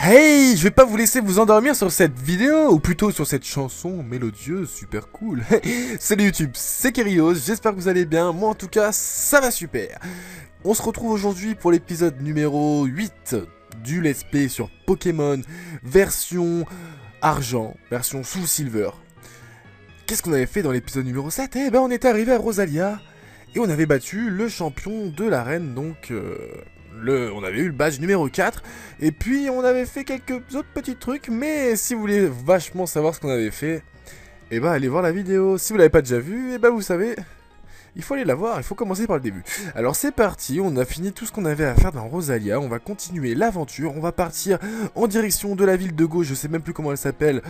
Hey, je vais pas vous laisser vous endormir sur cette vidéo, ou plutôt sur cette chanson mélodieuse, super cool. Salut YouTube, c'est Kerios, j'espère que vous allez bien, moi en tout cas, ça va super. On se retrouve aujourd'hui pour l'épisode numéro 8 du Let's Play sur Pokémon, version argent, version Soul Silver. Qu'est-ce qu'on avait fait dans l'épisode numéro 7? Eh ben on était arrivé à Rosalia, et on avait battu le champion de l'arène, donc... on avait eu le badge numéro 4, et puis on avait fait quelques autres petits trucs, mais si vous voulez vachement savoir ce qu'on avait fait, eh ben allez voir la vidéo. Si vous l'avez pas déjà vue, eh ben vous savez, il faut aller la voir, il faut commencer par le début. Alors c'est parti, on a fini tout ce qu'on avait à faire dans Rosalia, on va continuer l'aventure, on va partir en direction de la ville de Go, je sais même plus comment elle s'appelle,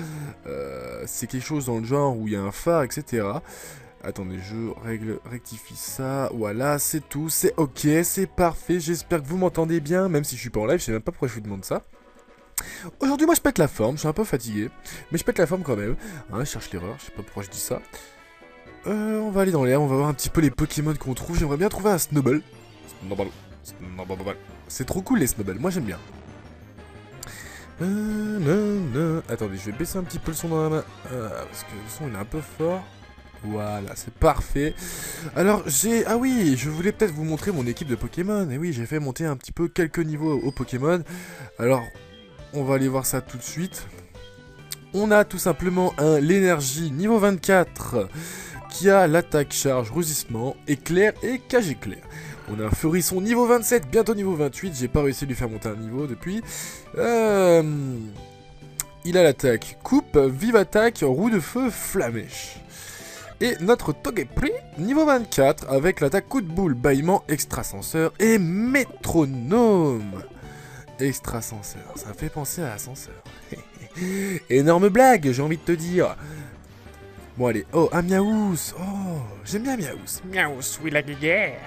c'est quelque chose dans le genre où il y a un phare, etc. Attendez, je rectifie ça, voilà, c'est tout, c'est ok, c'est parfait, j'espère que vous m'entendez bien, même si je suis pas en live, je sais même pas pourquoi je vous demande ça. Aujourd'hui, moi je pète la forme, je suis un peu fatigué, mais je pète la forme quand même, hein, je cherche l'erreur, je sais pas pourquoi je dis ça. On va aller dans l'air, on va voir un petit peu les Pokémon qu'on trouve, j'aimerais bien trouver un Snowball. Snowball. C'est trop cool les Snowballs, moi j'aime bien. Attendez, je vais baisser un petit peu le son dans la main, parce que le son il est un peu fort. Voilà, c'est parfait. Alors, ah oui, je voulais peut-être vous montrer mon équipe de Pokémon. Et oui, j'ai fait monter un petit peu quelques niveaux au Pokémon. Alors, on va aller voir ça tout de suite. On a tout simplement un l'énergie niveau 24 qui a l'attaque, charge, rugissement, éclair et cage éclair. On a un Feurisson niveau 27, bientôt niveau 28. J'ai pas réussi à lui faire monter un niveau depuis. Il a l'attaque coupe, vive attaque, roue de feu, flamèche. Et notre Togepi, niveau 24, avec l'attaque coup de boule, bâillement, extrasenseur et métronome. Extrasenseur, ça fait penser à ascenseur. Énorme blague, j'ai envie de te dire. Bon allez, oh, un Miaous. Oh, j'aime bien Miaous. Miaous, oui la guerre.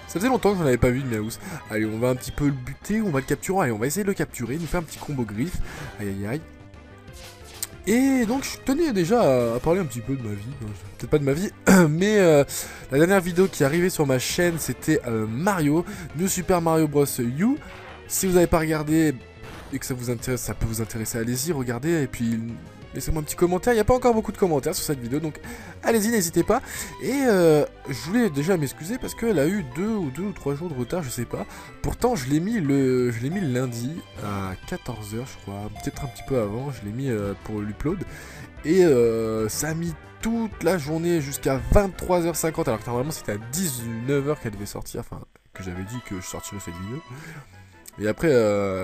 Ça faisait longtemps que j'en avais pas vu de Miaous. Allez, on va un petit peu le buter, on va le capturer. Allez, on va essayer de le capturer, il nous fait un petit combo griffe. Aïe aïe aïe. Et donc je tenais déjà à parler un petit peu de ma vie, peut-être pas de ma vie, mais la dernière vidéo qui est arrivée sur ma chaîne c'était Mario, New Super Mario Bros. U. Si vous n'avez pas regardé et que ça vous intéresse, ça peut vous intéresser, allez-y, regardez et puis laissez-moi un petit commentaire. Il n'y a pas encore beaucoup de commentaires sur cette vidéo, donc allez-y, n'hésitez pas. Et je voulais déjà m'excuser parce qu'elle a eu 2 ou 3 jours de retard, je sais pas. Pourtant, je l'ai mis le lundi à 14 h, je crois, peut-être un petit peu avant. Je l'ai mis pour l'upload. Et ça a mis toute la journée jusqu'à 23h50, alors que normalement c'était à 19h qu'elle devait sortir, enfin, que j'avais dit que je sortirais cette vidéo. Et après,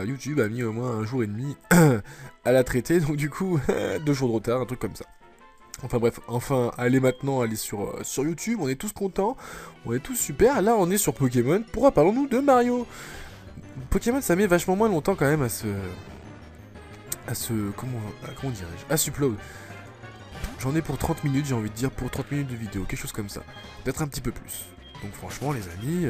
YouTube a mis au moins un jour et demi à la traiter, donc du coup, 2 jours de retard, un truc comme ça. Enfin bref, allez maintenant, allez sur YouTube, on est tous contents, on est tous super. Là, on est sur Pokémon. Pourquoi parlons-nous de Mario? Pokémon, ça met vachement moins longtemps quand même comment dirais-je, à s'upload. J'en ai pour 30 minutes, j'ai envie de dire, pour 30 minutes de vidéo, quelque chose comme ça. Peut-être un petit peu plus. Donc franchement, les amis...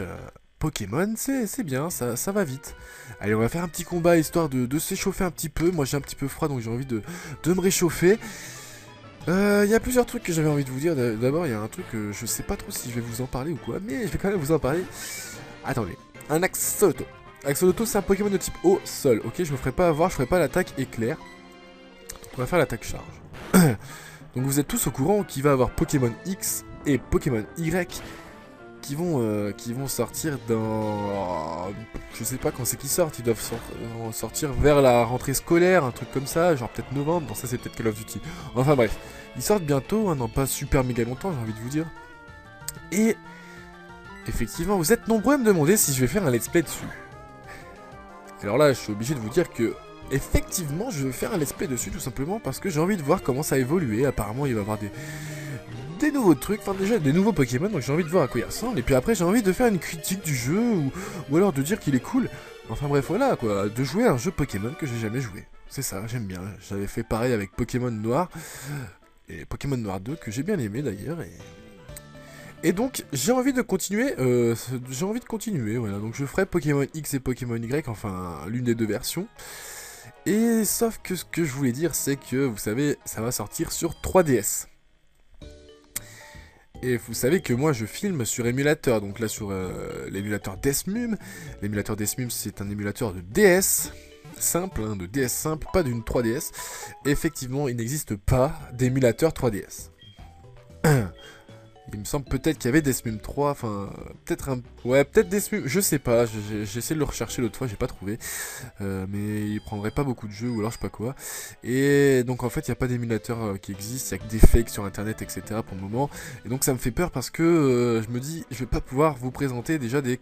Pokémon, c'est bien, ça va vite. Allez, on va faire un petit combat histoire de s'échauffer un petit peu. Moi, j'ai un petit peu froid, donc j'ai envie de me réchauffer. Il y a plusieurs trucs que j'avais envie de vous dire. D'abord, il y a un truc, je sais pas trop si je vais vous en parler ou quoi, mais je vais quand même vous en parler. Attendez, un Axolotl. Axolotl, c'est un Pokémon de type eau seul, ok? Je me ferai pas avoir, je ferai pas l'attaque éclair. On va faire l'attaque charge. Donc vous êtes tous au courant qu'il va avoir Pokémon X et Pokémon Y qui vont sortir dans... Je sais pas quand c'est qu'ils sortent, ils doivent sortir vers la rentrée scolaire, un truc comme ça, genre peut-être novembre, bon ça c'est peut-être Call of Duty. Enfin bref, ils sortent bientôt, hein, dans pas super méga longtemps j'ai envie de vous dire. Et effectivement, vous êtes nombreux à me demander si je vais faire un let's play dessus. Alors là, je suis obligé de vous dire que... Effectivement, je vais faire un let's play dessus tout simplement parce que j'ai envie de voir comment ça a évolué. Apparemment, il va y avoir des nouveaux trucs, enfin déjà des nouveaux Pokémon, donc j'ai envie de voir à quoi ils ressemblent, et puis après j'ai envie de faire une critique du jeu, ou alors de dire qu'il est cool, enfin bref voilà quoi, de jouer à un jeu Pokémon que j'ai jamais joué, c'est ça, j'aime bien, j'avais fait pareil avec Pokémon Noir, et Pokémon Noir 2 que j'ai bien aimé d'ailleurs, et donc j'ai envie de continuer, voilà, donc je ferai Pokémon X et Pokémon Y, enfin l'une des deux versions, et sauf que ce que je voulais dire c'est que, vous savez, ça va sortir sur 3DS. Et vous savez que moi je filme sur émulateur, donc là sur l'émulateur Desmum. L'émulateur Desmum c'est un émulateur de DS. simple, hein, de DS simple, pas d'une 3DS. Et effectivement, il n'existe pas d'émulateur 3DS. Il me semble peut-être qu'il y avait Deathmune 3, enfin, peut-être un... Ouais, peut-être Deathmune, je sais pas, j'ai essayé de le rechercher l'autre fois, j'ai pas trouvé. Mais il prendrait pas beaucoup de jeux, ou alors je sais pas quoi. Et donc en fait, il n'y a pas d'émulateur qui existe, il y a que des fakes sur internet, etc. pour le moment. Et donc ça me fait peur parce que je me dis, je vais pas pouvoir vous présenter déjà des...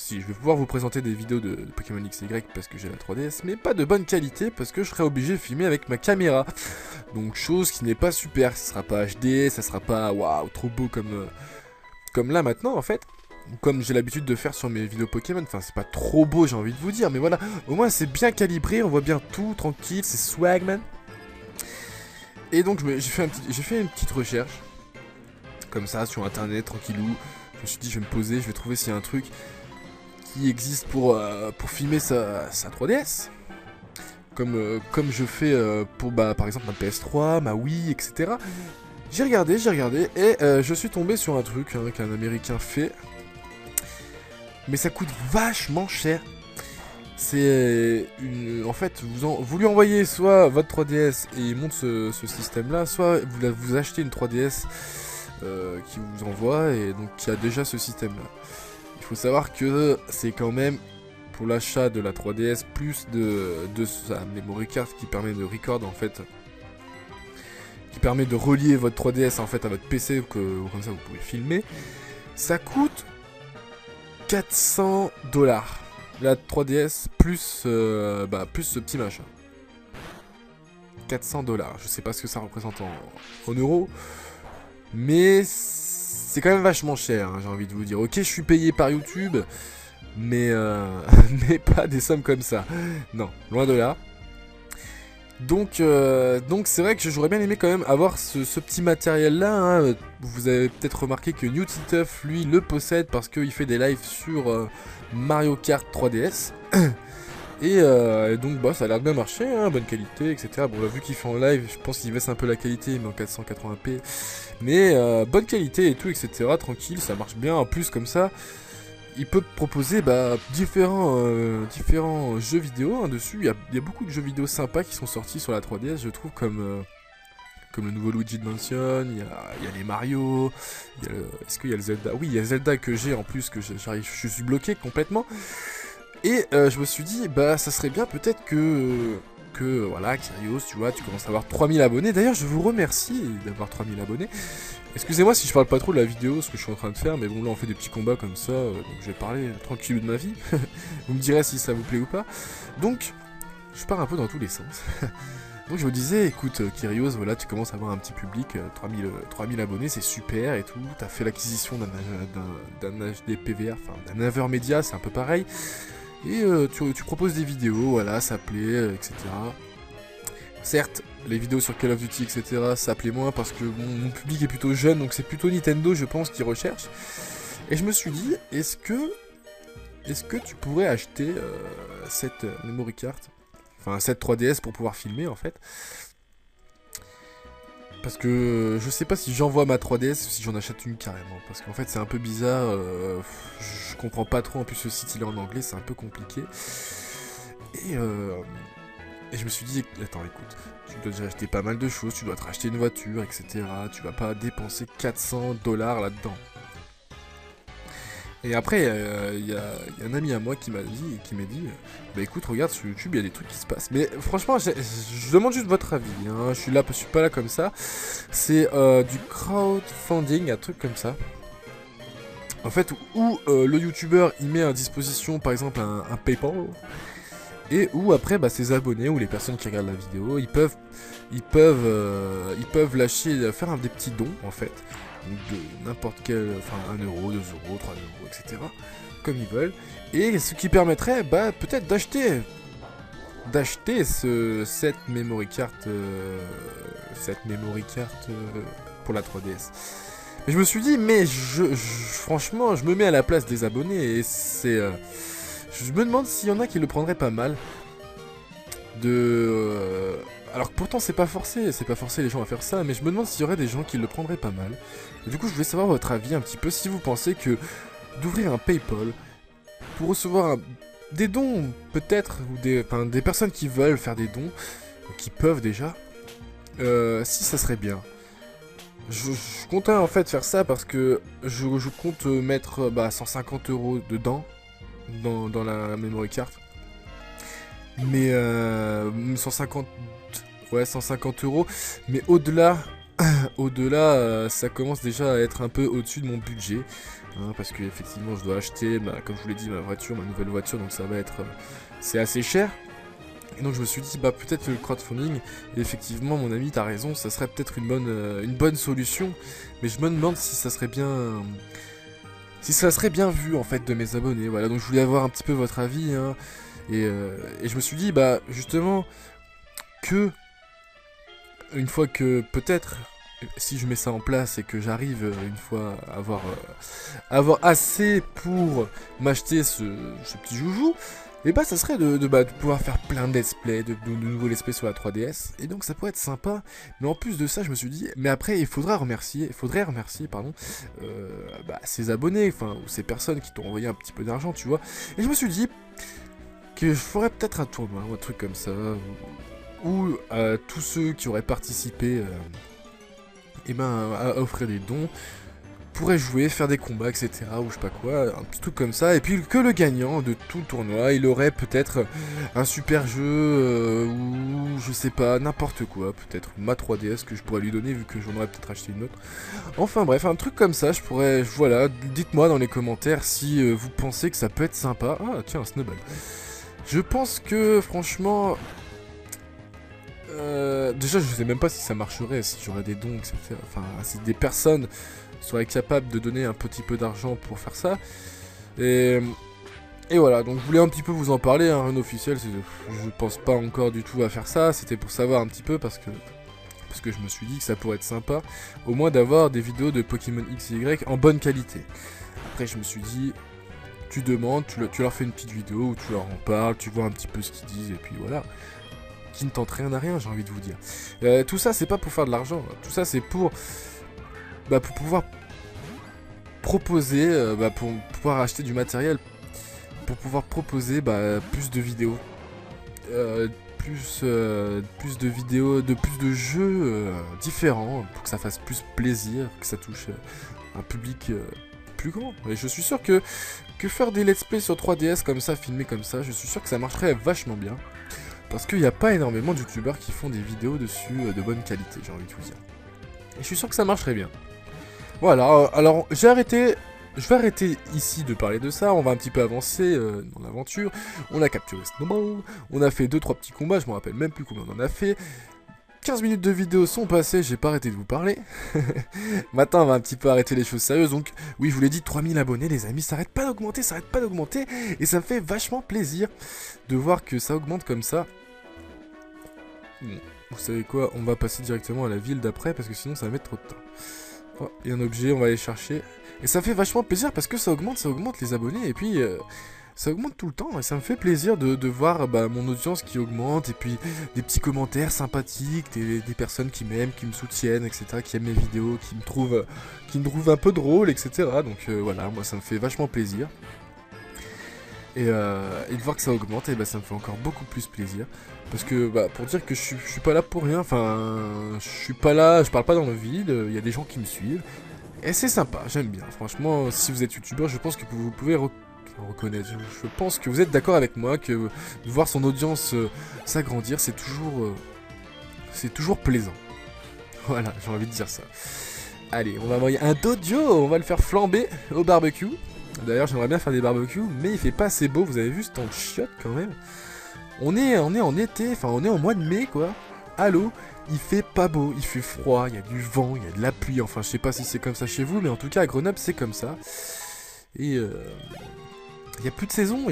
Si, je vais pouvoir vous présenter des vidéos de Pokémon XY parce que j'ai la 3DS, mais pas de bonne qualité parce que je serai obligé de filmer avec ma caméra. Donc chose qui n'est pas super, ça sera pas HD, ça sera pas waouh trop beau comme là maintenant en fait. Comme j'ai l'habitude de faire sur mes vidéos Pokémon, enfin c'est pas trop beau j'ai envie de vous dire, mais voilà, au moins c'est bien calibré, on voit bien tout, tranquille, c'est swagman. Et donc j'ai fait une petite recherche, comme ça sur internet, tranquillou. Je me suis dit je vais me poser, je vais trouver s'il y a un truc qui existe pour filmer sa 3DS. Comme je fais pour par exemple ma PS3, ma Wii, etc. J'ai regardé et je suis tombé sur un truc hein, qu'un américain fait. Mais ça coûte vachement cher. C'est en fait, vous lui envoyez soit votre 3DS et il monte ce système là, soit vous achetez une 3DS qui vous envoie et donc qui a déjà ce système là. Il faut savoir que c'est quand même pour l'achat de la 3DS plus de sa memory card qui permet de record en fait, qui permet de relier votre 3DS en fait à votre PC comme ça vous pouvez filmer. Ça coûte 400 $. La 3DS plus plus ce petit machin. 400 $. Je sais pas ce que ça représente en euros, mais c'est quand même vachement cher, hein, j'ai envie de vous dire. Ok, je suis payé par YouTube, mais, mais pas des sommes comme ça. Non, loin de là. Donc c'est vrai que j'aurais bien aimé quand même avoir ce petit matériel là. Hein. Vous avez peut-être remarqué que Newtituff, lui, le possède parce qu'il fait des lives sur Mario Kart 3DS. Et donc bah, ça a l'air de bien marcher, hein, bonne qualité, etc. Bon, vu qu'il fait en live, je pense qu'il baisse un peu la qualité, mais en 480p. Mais bonne qualité et tout, etc. Tranquille, ça marche bien. En plus, comme ça, il peut proposer différents jeux vidéo hein, dessus. Il y a beaucoup de jeux vidéo sympas qui sont sortis sur la 3DS, je trouve, comme le nouveau Luigi Mansion, il y a les Mario, est-ce qu'il y a le Zelda? Oui, il y a Zelda que j'ai en plus, que je suis bloqué complètement. Et je me suis dit, bah ça serait bien peut-être que voilà, Kyrios, tu vois, tu commences à avoir 3000 abonnés. D'ailleurs, je vous remercie d'avoir 3000 abonnés. Excusez-moi si je parle pas trop de la vidéo, ce que je suis en train de faire, mais bon, là on fait des petits combats comme ça, donc je vais parler tranquille de ma vie. Vous me direz si ça vous plaît ou pas. Donc, je pars un peu dans tous les sens. Donc je vous disais, écoute Kyrios, voilà, tu commences à avoir un petit public, 3000 abonnés, c'est super et tout. T'as fait l'acquisition d'un HD PVR, enfin d'un Avermedia, c'est un peu pareil. Et tu proposes des vidéos, voilà, ça plaît, etc. Certes, les vidéos sur Call of Duty, etc., ça plaît moins parce que mon public est plutôt jeune, donc c'est plutôt Nintendo, je pense, qui recherche. Et je me suis dit, est-ce que tu pourrais acheter cette memory card, enfin cette 3DS pour pouvoir filmer en fait. Parce que je sais pas si j'envoie ma 3DS ou si j'en achète une carrément. Parce qu'en fait c'est un peu bizarre, je comprends pas trop, en plus ce site il est en anglais, c'est un peu compliqué. Et je me suis dit, attends écoute, tu dois déjà acheter pas mal de choses, tu dois te racheter une voiture, etc. Tu vas pas dépenser 400 $ là-dedans. Et après, il y a un ami à moi qui m'a dit, bah écoute, regarde sur YouTube, il y a des trucs qui se passent. Mais franchement, je demande juste votre avis. Hein. Je suis pas là comme ça. C'est du crowdfunding, un truc comme ça. En fait, où le YouTuber il met à disposition, par exemple, un PayPal. Et où après, ses abonnés ou les personnes qui regardent la vidéo, ils peuvent lâcher, faire des petits dons en fait. De n'importe quel, enfin 1 euro, 2 euros, 3 euros, etc. Comme ils veulent. Et ce qui permettrait peut-être d'acheter cette memory card pour la 3DS. Et je me suis dit, mais franchement, je me mets à la place des abonnés et c'est... je me demande s'il y en a qui le prendraient pas mal. Alors que pourtant c'est pas forcé les gens à faire ça, mais je me demande s'il y aurait des gens qui le prendraient pas mal. Et du coup je voulais savoir votre avis un petit peu, si vous pensez que d'ouvrir un PayPal pour recevoir des dons, peut-être, ou des personnes qui veulent faire des dons, qui peuvent déjà, si ça serait bien. Je comptais en fait faire ça parce que je compte mettre 150 € dedans, dans la memory card. Mais 150, ouais 150 €, mais au-delà, ça commence déjà à être un peu au-dessus de mon budget. Hein, parce que effectivement je dois acheter, comme je vous l'ai dit, ma nouvelle voiture, donc ça va être, c'est assez cher. Et donc je me suis dit, peut-être le crowdfunding, et effectivement mon ami t'as raison, ça serait peut-être une bonne solution, mais je me demande si ça serait bien vu en fait de mes abonnés. Voilà, donc je voulais avoir un petit peu votre avis, hein, et je me suis dit, justement, que une fois que peut-être, si je mets ça en place et que j'arrive une fois à avoir assez pour m'acheter ce petit joujou, et ça serait de pouvoir faire plein de let's play, de nouveaux let's play sur la 3DS, et donc ça pourrait être sympa. Mais en plus de ça, je me suis dit, mais après il faudrait remercier, ces abonnés, ou ces personnes qui t'ont envoyé un petit peu d'argent, tu vois. Et je me suis dit que je ferais peut-être un tournoi ou un truc comme ça, où tous ceux qui auraient participé à offrir des dons pourraient jouer, faire des combats, etc. ou je sais pas quoi, un petit truc comme ça. Et puis que le gagnant de tout le tournoi, il aurait peut-être un super jeu, ou je sais pas, n'importe quoi, peut-être ma 3DS que je pourrais lui donner vu que j'en aurais peut-être acheté une autre. Enfin bref, un truc comme ça, voilà, dites-moi dans les commentaires si vous pensez que ça peut être sympa. Ah tiens, un snowball. Je pense que franchement... déjà, je sais même pas si ça marcherait, si j'aurais des dons, etc. Enfin, si des personnes seraient capables de donner un petit peu d'argent pour faire ça. Et voilà, donc je voulais un petit peu vous en parler, hein, rien officiel, je pense pas encore du tout à faire ça, c'était pour savoir un petit peu parce que je me suis dit que ça pourrait être sympa, au moins d'avoir des vidéos de Pokémon X et Y en bonne qualité. Après, je me suis dit, tu demandes, tu leur fais une petite vidéo où tu leur en parles, tu vois un petit peu ce qu'ils disent, et puis voilà. Qui ne tente rien à rien, j'ai envie de vous dire. Tout ça, c'est pas pour faire de l'argent. Tout ça, c'est pour pouvoir proposer, pour pouvoir acheter du matériel, pour pouvoir proposer plus de vidéos, plus de vidéos, plus de jeux différents, pour que ça fasse plus plaisir, que ça touche un public plus grand. Et je suis sûr que faire des let's play sur 3DS comme ça, filmés comme ça, je suis sûr que ça marcherait vachement bien. Parce qu'il n'y a pas énormément de youtubeurs qui font des vidéos dessus de bonne qualité, j'ai envie de vous dire. Et je suis sûr que ça marcherait bien. Voilà, alors je vais arrêter ici de parler de ça, on va un petit peu avancer dans l'aventure. On a capturé Snowball, on a fait 2-3 petits combats, je me rappelle même plus combien on en a fait. 15 minutes de vidéo sont passées, j'ai pas arrêté de vous parler. Maintenant, on va un petit peu arrêter les choses sérieuses. Donc, oui, je vous l'ai dit, 3000 abonnés, les amis, ça arrête pas d'augmenter, Et ça me fait vachement plaisir de voir que ça augmente comme ça. Bon, vous savez quoi, on va passer directement à la ville d'après, parce que sinon ça va mettre trop de temps. Oh, il y a un objet, on va aller chercher. Et ça fait vachement plaisir, parce que ça augmente les abonnés, et puis... ça augmente tout le temps et ça me fait plaisir de voir mon audience qui augmente et puis des petits commentaires sympathiques, des personnes qui m'aiment, qui me soutiennent, etc., qui aiment mes vidéos, qui me trouvent un peu drôle, etc. Donc voilà, moi ça me fait vachement plaisir. Et de voir que ça augmente, et ça me fait encore beaucoup plus plaisir. Parce que pour dire que je suis pas là pour rien, je suis pas là, je parle pas dans le vide, il y a des gens qui me suivent. Et c'est sympa, j'aime bien. Franchement, si vous êtes youtubeur, je pense que vous pouvez reconnaître. Je pense que vous êtes d'accord avec moi que de voir son audience s'agrandir, c'est toujours plaisant. Voilà, j'ai envie de dire ça. Allez, on va envoyer un dojo, on va le faire flamber au barbecue. D'ailleurs, j'aimerais bien faire des barbecues, mais il fait pas assez beau, vous avez vu, c'est en chiotte quand même. On est en été, on est en mois de mai quoi. Allô, il fait pas beau, il fait froid, il y a du vent, il y a de la pluie, je sais pas si c'est comme ça chez vous, mais en tout cas à Grenoble c'est comme ça. Et il y a plus de saison,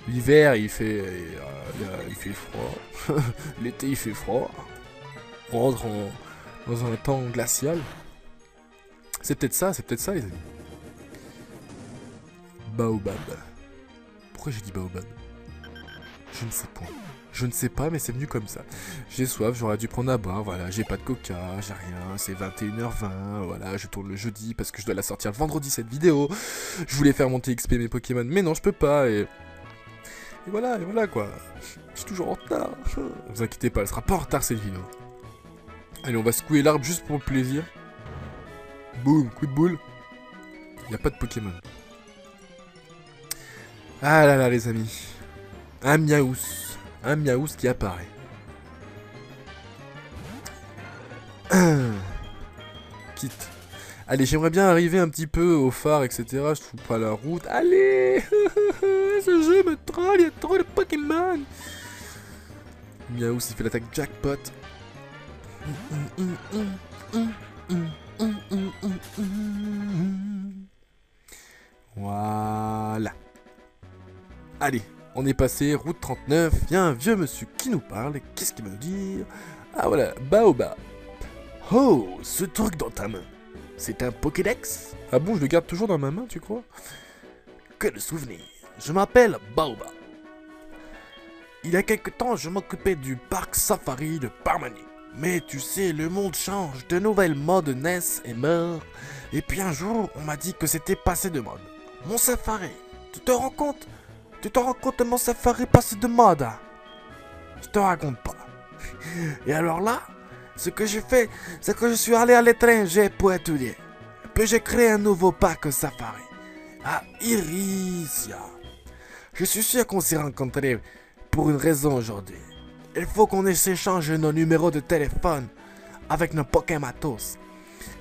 L'hiver il fait froid, l'été il fait froid. On rentre dans un temps glacial. C'est peut-être ça les amis. Baobab. Pourquoi j'ai dit baobab? Je ne sais point. Je ne sais pas, mais c'est venu comme ça. J'ai soif, j'aurais dû prendre à boire, voilà, j'ai pas de coca, j'ai rien, c'est 21h20, voilà, je tourne le jeudi parce que je dois la sortir vendredi cette vidéo. Je voulais faire monter XP mes Pokémon, mais non, je peux pas, et voilà quoi. Je suis toujours en retard. Vous inquiétez pas, elle sera pas en retard cette vidéo. Allez, on va secouer l'arbre juste pour le plaisir. Boum, coup de boule. Y a pas de Pokémon. Ah là là, les amis. Un Miaous. Un Miaous qui apparaît. Quitte. Allez, j'aimerais bien arriver un petit peu au phare, etc. Je trouve pas la route. Allez. Ce jeu me troll, il y a trop de Pokémon. Miaous, il fait l'attaque jackpot. Voilà. Allez, on est passé, route 39. Il y a un vieux monsieur qui nous parle. Qu'est-ce qu'il va nous dire? Ah voilà, Baobab. Oh, ce truc dans ta main, c'est un Pokédex? Ah bon, je le garde toujours dans ma main, tu crois? Que de souvenirs. Je m'appelle Baobab. Il y a quelque temps, je m'occupais du parc safari de Parmanie. Mais tu sais, le monde change, de nouvelles modes naissent et meurent. Et puis un jour, on m'a dit que c'était passé de mode. Mon safari, tu te rends compte? Tu te rends compte de mon safari passé de mode? Je te raconte pas. Et alors là, ce que j'ai fait, c'est que je suis allé à l'étranger pour étudier. Puis j'ai créé un nouveau parc safari. À Irisia. Je suis sûr qu'on s'est rencontrés pour une raison aujourd'hui. Il faut qu'on s'échange nos numéros de téléphone avec nos Pokématos.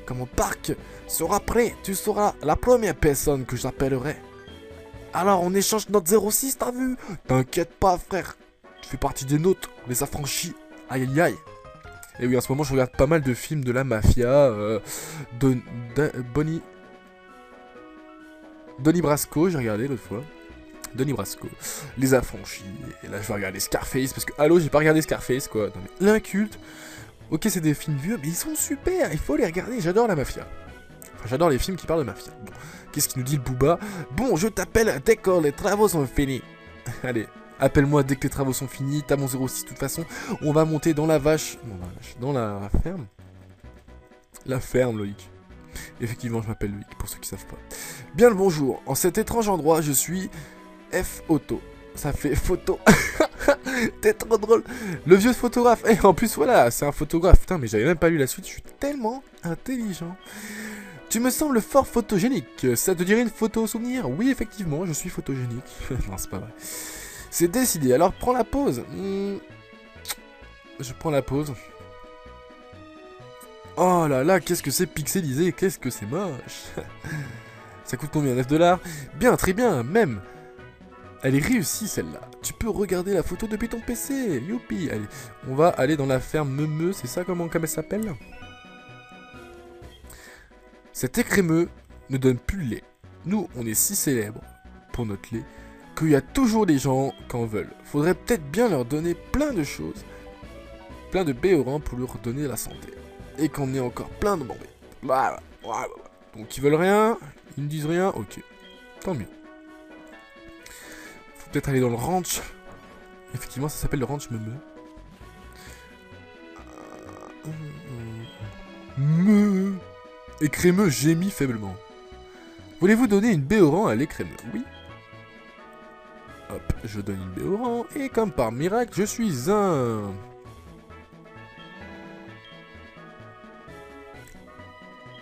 Quand mon parc sera prêt, tu seras la première personne que j'appellerai. Alors on échange notre 06, t'as vu? T'inquiète pas frère, tu fais partie des nôtres, on les a franchis. Aïe aïe aïe. Et oui, en ce moment je regarde pas mal de films de la mafia. Donnie Brasco, j'ai regardé l'autre fois. Donnie Brasco, les affranchis, et là je vais regarder Scarface, parce que, allô, j'ai pas regardé Scarface, quoi, non mais, l'inculte, ok c'est des films vieux, mais ils sont super, il faut les regarder, j'adore la mafia, enfin j'adore les films qui parlent de mafia. Bon, qu'est-ce qu'il nous dit le Booba? Bon, je t'appelle dès que les travaux sont finis. Allez, appelle-moi dès que les travaux sont finis, t'as mon 06 de toute façon, on va monter dans la vache, dans la ferme. La ferme, Loïc. Effectivement, je m'appelle Loïc, pour ceux qui savent pas. Bien le bonjour, en cet étrange endroit, je suis... F-Auto. Ça fait photo. T'es trop drôle. Le vieux photographe. Et en plus, voilà, c'est un photographe. Putain, mais j'avais même pas lu la suite. Je suis tellement intelligent. Tu me sembles fort photogénique. Ça te dirait une photo souvenir? Oui, effectivement, je suis photogénique. Non, c'est pas vrai. C'est décidé. Alors, prends la pause. Je prends la pause. Oh là là, qu'est-ce que c'est pixelisé. Qu'est-ce que c'est moche. Ça coûte combien? 9 $? Bien, très bien, même. Elle est réussie celle-là. Tu peux regarder la photo depuis ton PC. Youpi. Allez, on va aller dans la ferme Meumeu. C'est ça comme elle s'appelle? Cet écrémeux ne donne plus le lait. Nous, on est si célèbres pour notre lait qu'il y a toujours des gens qui en veulent. Faudrait peut-être bien leur donner plein de choses. Plein de béorans pour leur donner la santé. Et qu'on ait encore plein de bambés. Voilà. Donc ils veulent rien. Ils ne disent rien. Ok. Tant mieux. Peut-être aller dans le ranch. Effectivement, ça s'appelle le ranch Meumeu. Écrémeux gémit faiblement. Voulez-vous donner une béoran à l'écrémeux? Oui. Hop, je donne une béoran. Et comme par miracle, je suis un...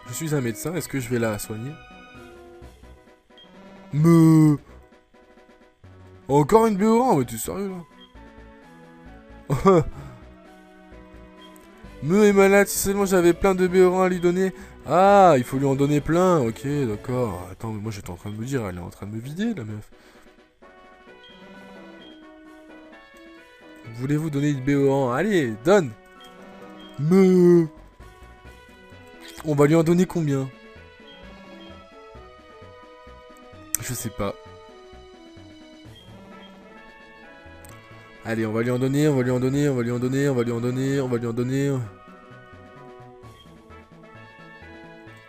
Je suis un médecin. Est-ce que je vais la soigner? Encore une béoran, mais tu es sérieux là? Meu est malade, si seulement j'avais plein de béorans à lui donner. Ah, il faut lui en donner plein, ok, d'accord. Attends, mais moi j'étais en train de me dire, elle est en train de me vider la meuf. Voulez-vous donner une béoran? Allez, donne. Meu. On va lui en donner combien? Je sais pas. Allez, on va lui en donner, on va lui en donner, on va lui en donner, on va lui en donner, on va lui en donner.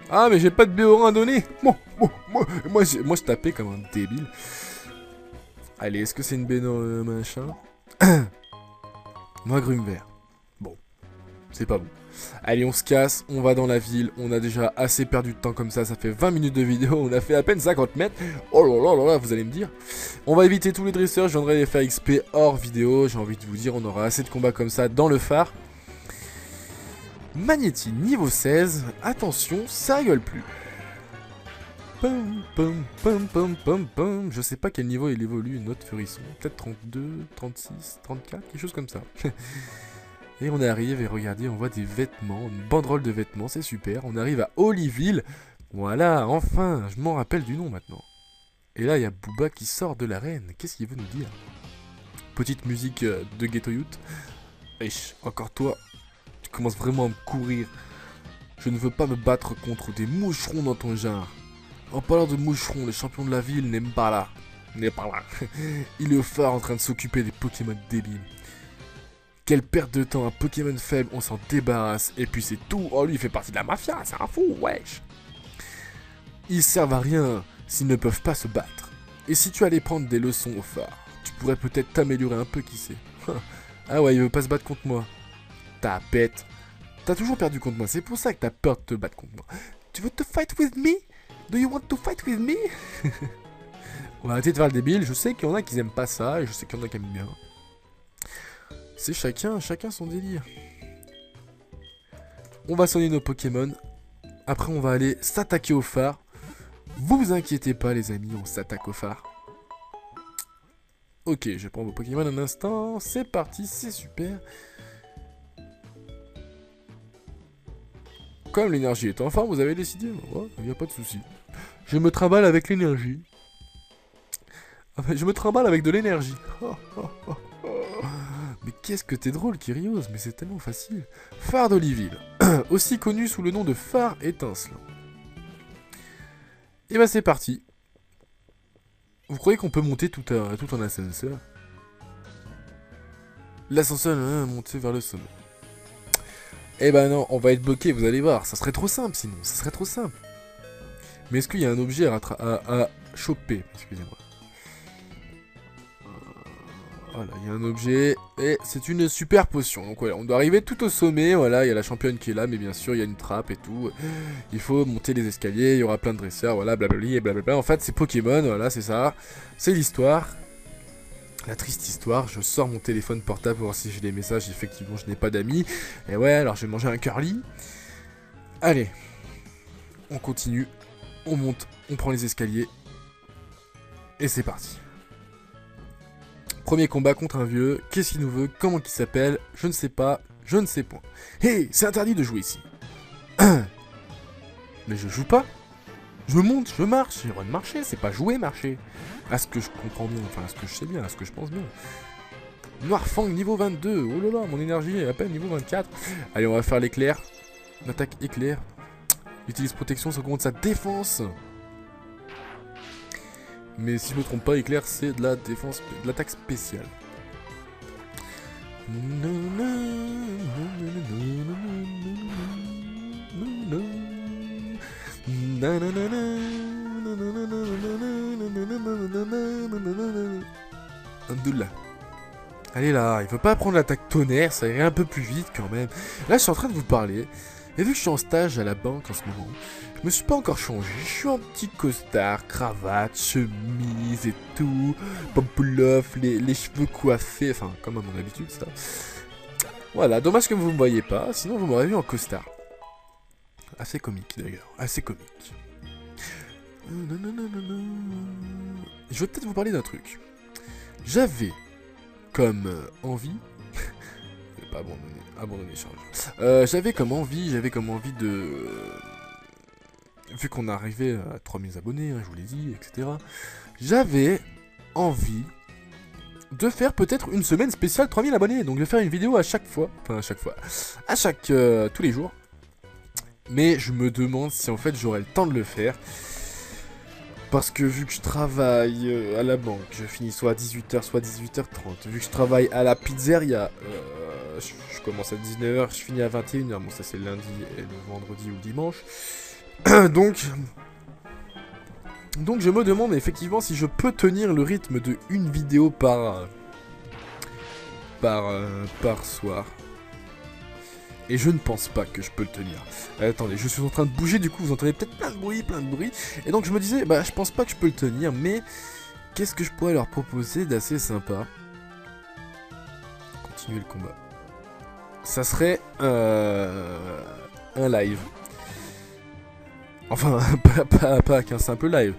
Ah, mais j'ai pas de béorin à donner. Moi, je tapais comme un débile. Allez, est-ce que c'est une machin? Moi, grume vert. Bon, c'est pas bon. Allez, on se casse, on va dans la ville. On a déjà assez perdu de temps comme ça. Ça fait 20 minutes de vidéo, on a fait à peine 50 mètres. Oh là là là là, vous allez me dire. On va éviter tous les dresseurs, je viendrai les faire XP hors vidéo. J'ai envie de vous dire, on aura assez de combats comme ça dans le phare. Magnéti niveau 16. Attention, ça rigole plus. Pum, pum, pum, pum, pum, pum. Je sais pas quel niveau il évolue, notre Furisson. Peut-être 32, 36, 34, quelque chose comme ça. Et on arrive, et regardez, on voit des vêtements, une banderole de vêtements, c'est super. On arrive à Holyville. Voilà, enfin, je m'en rappelle du nom maintenant. Et là, il y a Booba qui sort de l'arène. Qu'est-ce qu'il veut nous dire? Petite musique de Ghetto Youth. Wesh, encore toi, tu commences vraiment à me courir. Je ne veux pas me battre contre des moucherons dans ton genre. En parlant de moucherons, les champions de la ville n'aiment pas là. N'est pas là. Il est au phare en train de s'occuper des Pokémon débiles. Quelle perte de temps, un Pokémon faible, on s'en débarrasse, et puis c'est tout. Oh, lui, il fait partie de la mafia, c'est un fou, wesh. Ils servent à rien s'ils ne peuvent pas se battre. Et si tu allais prendre des leçons au phare, tu pourrais peut-être t'améliorer un peu, qui sait. Ah ouais, il veut pas se battre contre moi. T'as bête. T'as toujours perdu contre moi, c'est pour ça que t'as peur de te battre contre moi. Tu veux te fight with me? Do you want to fight with me? On va arrêter de faire le débile, je sais qu'il y en a qui aiment pas ça, et je sais qu'il y en a qui aiment bien. C'est chacun son délire. On va soigner nos Pokémon. Après, on va aller s'attaquer au phare. Vous inquiétez pas, les amis, on s'attaque au phare. Ok, je prends vos Pokémon un instant. C'est parti, c'est super. Comme l'énergie est en forme, vous avez décidé. Il n'y a pas de souci. Je me trimballe avec l'énergie. Je me trimballe avec de l'énergie. Mais qu'est-ce que t'es drôle, Kyrios, mais c'est tellement facile. Phare d'Holyville, aussi connu sous le nom de phare étincelant. Et bah c'est parti. Vous croyez qu'on peut monter tout en ascenseur? L'ascenseur monter vers le sommet. Eh ben non, on va être bloqué, vous allez voir. Ça serait trop simple sinon, ça serait trop simple. Mais est-ce qu'il y a un objet à choper? Excusez-moi. Voilà, il y a un objet, et c'est une super potion. Donc voilà, on doit arriver tout au sommet, voilà, il y a la championne qui est là, mais bien sûr, il y a une trappe et tout. Il faut monter les escaliers, il y aura plein de dresseurs, voilà, blablabla et blablabla. En fait, c'est Pokémon, voilà, c'est ça. C'est l'histoire. La triste histoire, je sors mon téléphone portable pour voir si j'ai des messages, effectivement, je n'ai pas d'amis. Et ouais, alors je vais manger un curly. Allez, on continue, on monte, on prend les escaliers. Et c'est parti. Premier combat contre un vieux, qu'est-ce qu'il nous veut, comment qu'il s'appelle, je ne sais pas, je ne sais point. Hey, c'est interdit de jouer ici. Mais je joue pas. Je monte, je marche, j'ai le droit de marcher, c'est pas jouer, marcher. À ce que je comprends bien, enfin à ce que je sais bien, à ce que je pense bien. Noirfang niveau 22, oh là là, mon énergie est à peine niveau 24. Allez, on va faire l'éclair. Une attaque éclair. Utilise protection, ça augmente sa défense. Mais si je me trompe pas, éclair c'est de la défense, de l'attaque spéciale. Abdullah. Allez là, il veut pas prendre l'attaque tonnerre, ça irait un peu plus vite quand même. Là, je suis en train de vous parler. Et vu que je suis en stage à la banque en ce moment, je me suis pas encore changé. Je suis en petit costard, cravate, chemise et tout. Pampuloff, les cheveux coiffés, enfin, comme à mon habitude, ça. Voilà, dommage que vous me voyez pas, sinon vous m'aurez vu en costard. Assez comique d'ailleurs, assez comique. Je vais peut-être vous parler d'un truc. J'avais comme envie... pas abandonner charge. J'avais comme envie de... Vu qu'on est arrivé à 3000 abonnés, hein, je vous l'ai dit, etc. J'avais envie de faire peut-être une semaine spéciale 3000 abonnés. Donc de faire une vidéo à chaque fois. Enfin à chaque tous les jours. Mais je me demande si en fait j'aurai le temps de le faire. Parce que vu que je travaille à la banque, je finis soit à 18h, soit à 18h30. Vu que je travaille à la pizzeria, je commence à 19h, je finis à 21h. Bon, ça c'est le lundi et le vendredi ou le dimanche. Donc je me demande effectivement si je peux tenir le rythme de une vidéo par par soir. Et je ne pense pas que je peux le tenir. Attendez, je suis en train de bouger, du coup vous entendez peut-être plein de bruit. Et donc je me disais, bah je pense pas que je peux le tenir, mais qu'est-ce que je pourrais leur proposer d'assez sympa? Continuer le combat. Ça serait un live. Enfin, pas qu'un simple live.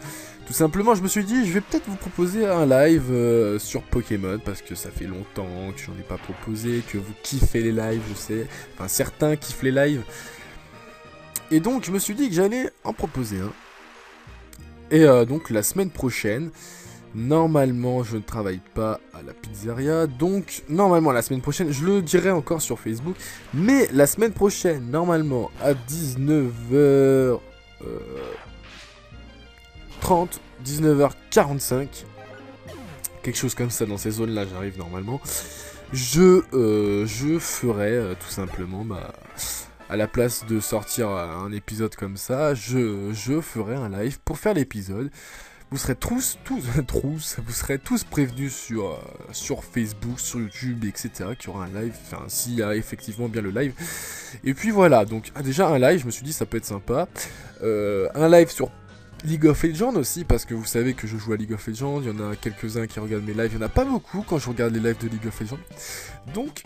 Tout simplement, je me suis dit, je vais peut-être vous proposer un live sur Pokémon, parce que ça fait longtemps que j'en ai pas proposé, que vous kiffez les lives, je sais. Enfin, certains kiffent les lives. Et donc, je me suis dit que j'allais en proposer un. Et donc, la semaine prochaine, normalement, je ne travaille pas à la pizzeria. Donc, normalement, la semaine prochaine, je le dirai encore sur Facebook. Mais la semaine prochaine, normalement, à 19h... 30, 19h45, quelque chose comme ça dans ces zones là, j'arrive normalement. Je ferai tout simplement, à la place de sortir un épisode comme ça, je ferai un live pour faire l'épisode. Vous serez vous serez tous prévenus sur Facebook, sur YouTube, etc. qu'il y aura un live, enfin s'il y a effectivement bien le live. Et puis voilà, donc déjà un live, je me suis dit ça peut être sympa. Un live sur League of Legends aussi, parce que vous savez que je joue à League of Legends, il y en a quelques-uns qui regardent mes lives, il n'y en a pas beaucoup quand je regarde les lives de League of Legends. Donc,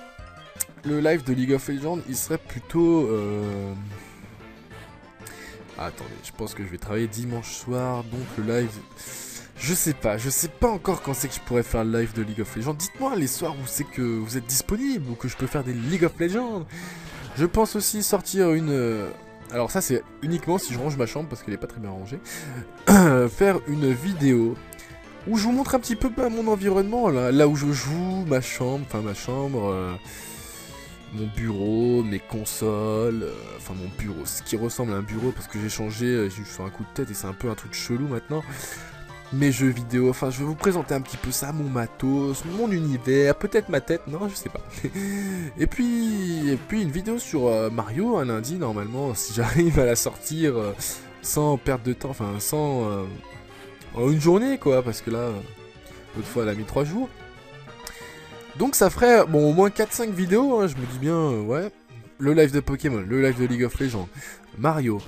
le live de League of Legends, il serait plutôt... attendez, je pense que je vais travailler dimanche soir, donc le live... Je sais pas encore quand c'est que je pourrais faire le live de League of Legends. Dites-moi les soirs où c'est que vous êtes disponible, ou que je peux faire des League of Legends. Je pense aussi sortir une... Alors ça c'est uniquement si je range ma chambre parce qu'elle est pas très bien rangée. Faire une vidéo où je vous montre un petit peu mon environnement là où je joue, ma chambre, mon bureau, mes consoles, enfin mon bureau, ce qui ressemble à un bureau parce que j'ai changé, j'ai fait un coup de tête et c'est un peu un truc chelou maintenant. Mes jeux vidéo, enfin je vais vous présenter un petit peu ça, mon matos, mon univers, peut-être ma tête, non je sais pas. et puis une vidéo sur Mario un lundi normalement, si j'arrive à la sortir sans perdre de temps, enfin sans une journée quoi, parce que là, l'autre fois elle a mis 3 jours. Donc ça ferait bon au moins 4-5 vidéos, hein, je me dis bien, ouais. Le live de Pokémon, le live de League of Legends, Mario,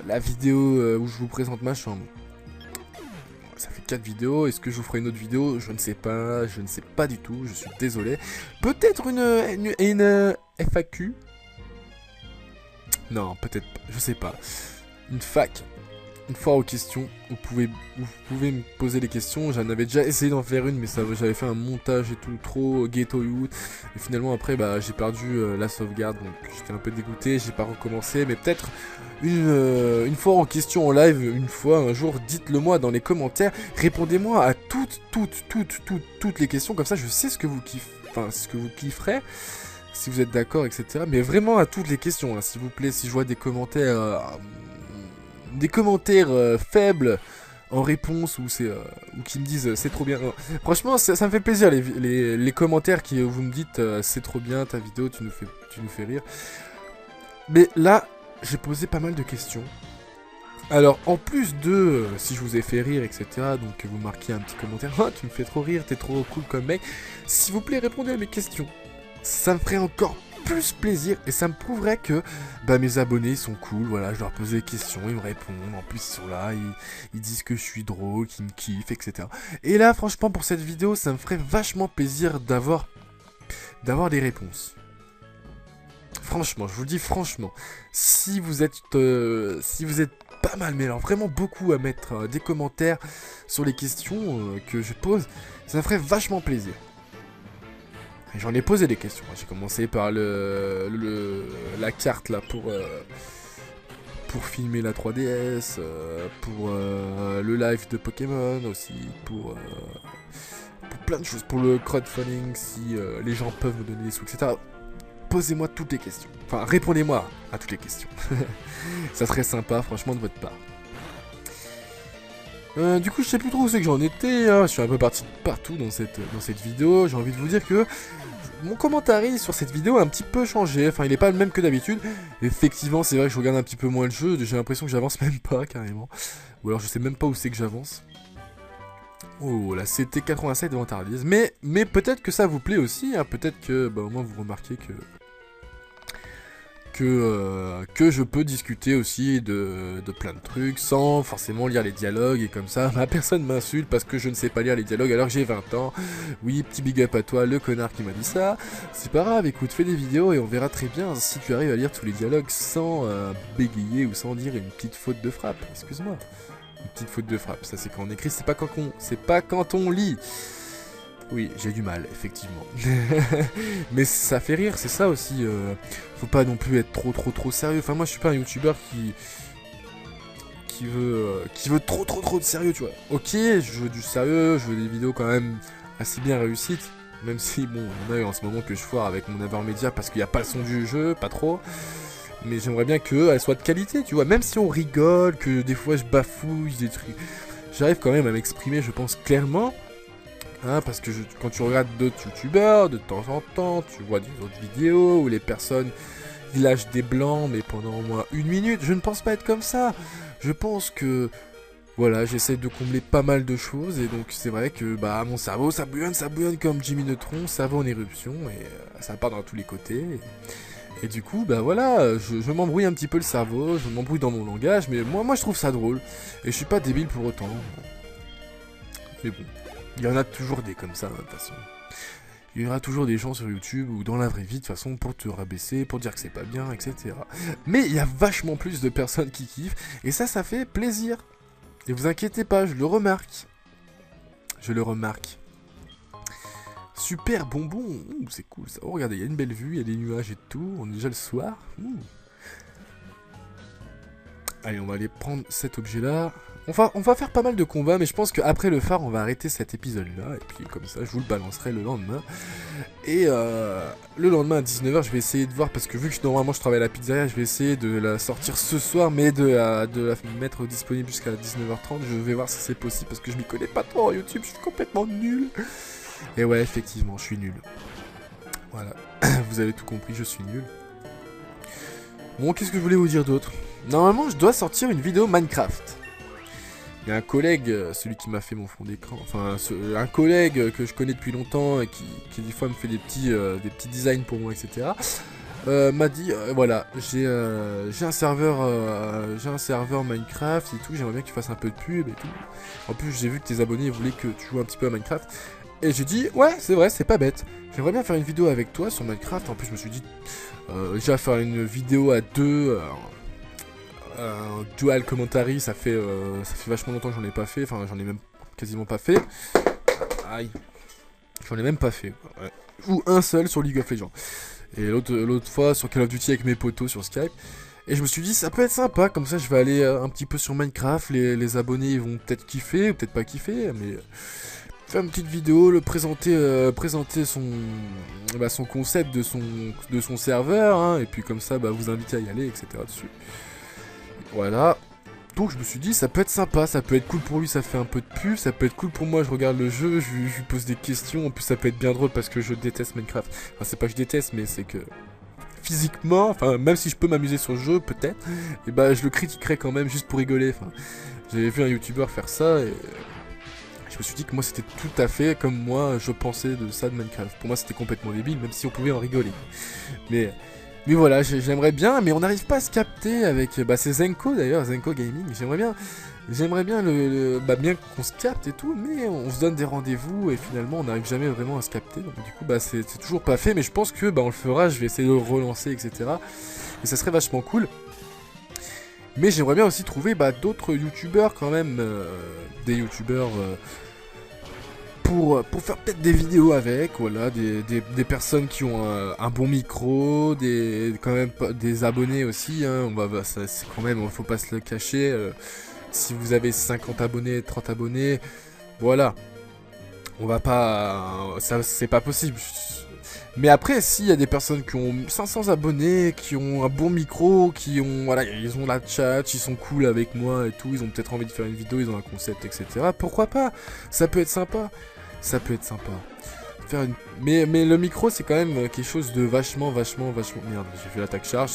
la vidéo où je vous présente ma chambre. Ça fait 4 vidéos, est-ce que je vous ferai une autre vidéo? Je ne sais pas du tout, je suis désolé. Peut-être une FAQ? Non, peut-être pas, je sais pas. Une fac, une foire aux questions, vous pouvez me poser des questions. J'en avais déjà essayé d'en faire une, mais j'avais fait un montage et tout, trop ghetto youth. Et finalement après, j'ai perdu la sauvegarde, donc j'étais un peu dégoûté, j'ai pas recommencé, mais peut-être... Une foire en question en live, une fois, un jour, dites-le moi dans les commentaires, répondez-moi à toutes les questions, comme ça je sais ce que vous kifferez, si vous êtes d'accord, etc. Mais vraiment à toutes les questions, hein, s'il vous plaît, si je vois des commentaires faibles en réponse, ou qui me disent c'est trop bien. Franchement, ça me fait plaisir, les commentaires où vous me dites c'est trop bien ta vidéo, tu nous fais rire. Mais là... j'ai posé pas mal de questions. Alors, en plus de si je vous ai fait rire, etc., donc vous marquez un petit commentaire, « Oh, tu me fais trop rire, t'es trop cool comme mec », s'il vous plaît, répondez à mes questions. Ça me ferait encore plus plaisir, et ça me prouverait que mes abonnés sont cool, voilà, je leur pose des questions, ils me répondent, en plus ils sont là, ils disent que je suis drôle, qu'ils me kiffent, etc. Et là, franchement, pour cette vidéo, ça me ferait vachement plaisir d'avoir des réponses. Franchement, je vous le dis franchement, si vous êtes pas mal, mais alors vraiment beaucoup à mettre des commentaires sur les questions que je pose, ça me ferait vachement plaisir. J'en ai posé des questions, j'ai commencé par la carte là pour filmer la 3DS, pour le live de Pokémon aussi, pour plein de choses, pour le crowdfunding, si les gens peuvent me donner des sous, etc. Posez-moi toutes les questions. Enfin, répondez-moi à toutes les questions. Ça serait sympa, franchement, de votre part. Du coup, je sais plus trop où c'est que j'en étais. Hein. Je suis un peu parti de partout dans cette vidéo. J'ai envie de vous dire que mon commentaire sur cette vidéo a un petit peu changé. Enfin, il n'est pas le même que d'habitude. Effectivement, c'est vrai que je regarde un petit peu moins le jeu. J'ai l'impression que j'avance même pas, carrément. Ou alors, je sais même pas où c'est que j'avance. Oh, la CT87 vantardise. Mais peut-être que ça vous plaît aussi, hein. Peut-être que, bah, au moins vous remarquez que je peux discuter aussi de plein de trucs sans forcément lire les dialogues et comme ça, ma personne m'insulte parce que je ne sais pas lire les dialogues alors que j'ai 20 ans. Oui, petit big up à toi, le connard qui m'a dit ça. C'est pas grave, écoute, fais des vidéos et on verra très bien si tu arrives à lire tous les dialogues sans bégayer ou sans dire une petite faute de frappe. Excuse-moi. Une petite faute de frappe, ça c'est quand on écrit, c'est pas quand on lit. Oui, j'ai du mal, effectivement. Mais ça fait rire, c'est ça aussi. Faut pas non plus être trop sérieux. Enfin, moi, je suis pas un youtubeur qui veut trop de sérieux, tu vois. Ok, je veux du sérieux, je veux des vidéos quand même assez bien réussites. Même si, bon, il y en a eu en ce moment que je foire avec mon Avermedia parce qu'il n'y a pas le son du jeu, pas trop. Mais j'aimerais bien qu'elle soit de qualité, tu vois. Même si on rigole, que des fois je bafouille, des trucs. J'arrive quand même à m'exprimer, je pense, clairement. Hein, parce que quand tu regardes d'autres youtubeurs, de temps en temps, tu vois des autres vidéos où les personnes ils lâchent des blancs, mais pendant au moins 1 minute. Je ne pense pas être comme ça. Je pense que, voilà, j'essaie de combler pas mal de choses, et donc c'est vrai que bah mon cerveau ça bouillonne comme Jimmy Neutron, cerveau en éruption, et ça part dans tous les côtés. Et du coup, bah voilà, je m'embrouille un petit peu le cerveau, je m'embrouille dans mon langage, mais moi je trouve ça drôle, et je suis pas débile pour autant. Mais bon. Il y en a toujours des comme ça, de toute façon. Il y aura toujours des gens sur YouTube ou dans la vraie vie, de toute façon, pour te rabaisser, pour dire que c'est pas bien, etc. Mais il y a vachement plus de personnes qui kiffent, et ça fait plaisir. Et vous inquiétez pas, je le remarque. Je le remarque. Super bonbon, c'est cool ça. Oh, regardez, il y a une belle vue, il y a des nuages et tout, on est déjà le soir. Allez, on va aller prendre cet objet-là. On va faire pas mal de combats, mais je pense qu'après le phare, on va arrêter cet épisode-là. Et puis comme ça, je vous le balancerai le lendemain. Et le lendemain à 19h, je vais essayer de voir, parce que vu que normalement je travaille à la pizzeria, je vais essayer de la sortir ce soir, mais de la mettre disponible jusqu'à 19h30. Je vais voir si c'est possible, parce que je m'y connais pas trop en YouTube, je suis complètement nul. Et ouais, effectivement, je suis nul. Voilà, vous avez tout compris, je suis nul. Bon, qu'est-ce que je voulais vous dire d'autre? Normalement, je dois sortir une vidéo Minecraft. Il y a un collègue, celui qui m'a fait mon fond d'écran, enfin un collègue que je connais depuis longtemps et qui des fois me fait des petits designs pour moi, etc. M'a dit voilà, j'ai un serveur Minecraft et tout, j'aimerais bien que tu fasses un peu de pub et tout. En plus j'ai vu que tes abonnés voulaient que tu joues un petit peu à Minecraft. Et j'ai dit ouais, c'est vrai, c'est pas bête. J'aimerais bien faire une vidéo avec toi sur Minecraft. En plus je me suis dit déjà faire une vidéo à deux. Un dual commentary, ça fait vachement longtemps que j'en ai pas fait, enfin j'en ai même quasiment pas fait. Aïe. J'en ai même pas fait. Ouais. Ou un seul sur League of Legends. Et l'autre fois sur Call of Duty avec mes potos sur Skype. Et je me suis dit ça peut être sympa, comme ça je vais aller un petit peu sur Minecraft, les abonnés vont peut-être kiffer, ou peut-être pas kiffer, mais faire une petite vidéo, le présenter son concept de son serveur, hein, et puis comme ça bah, vous inviter à y aller, etc. dessus. Voilà, donc je me suis dit ça peut être sympa, ça peut être cool pour lui, ça fait un peu de pub, ça peut être cool pour moi, je regarde le jeu, je lui pose des questions, en plus ça peut être bien drôle parce que je déteste Minecraft. Enfin c'est pas que je déteste, mais c'est que physiquement, enfin même si je peux m'amuser sur le jeu peut-être, et bah je le critiquerais quand même juste pour rigoler. Enfin, j'avais vu un youtubeur faire ça et je me suis dit que moi c'était tout à fait comme moi je pensais de ça de Minecraft. Pour moi c'était complètement débile, même si on pouvait en rigoler. Mais voilà, j'aimerais bien, mais on n'arrive pas à se capter avec... Bah c'est Zenko d'ailleurs, Zenko Gaming, j'aimerais bien bien qu'on se capte et tout, mais on se donne des rendez-vous et finalement on n'arrive jamais vraiment à se capter, donc du coup bah c'est toujours pas fait, mais je pense que bah on le fera, je vais essayer de le relancer, etc. Et ça serait vachement cool. Mais j'aimerais bien aussi trouver bah, d'autres youtubeurs quand même, des youtubeurs... pour faire peut-être des vidéos avec, voilà, des personnes qui ont un bon micro, quand même des abonnés aussi, hein, c'est quand même, faut pas se le cacher, si vous avez 50 abonnés, 30 abonnés, voilà, on va pas, ça c'est pas possible. Mais après, s'il y a des personnes qui ont 500 abonnés, qui ont un bon micro, voilà, ils ont la chat, ils sont cool avec moi et tout, ils ont peut-être envie de faire une vidéo, ils ont un concept, etc. Pourquoi pas? Ça peut être sympa. Ça peut être sympa. Mais le micro, c'est quand même quelque chose de vachement... Merde, j'ai fait l'attaque charge.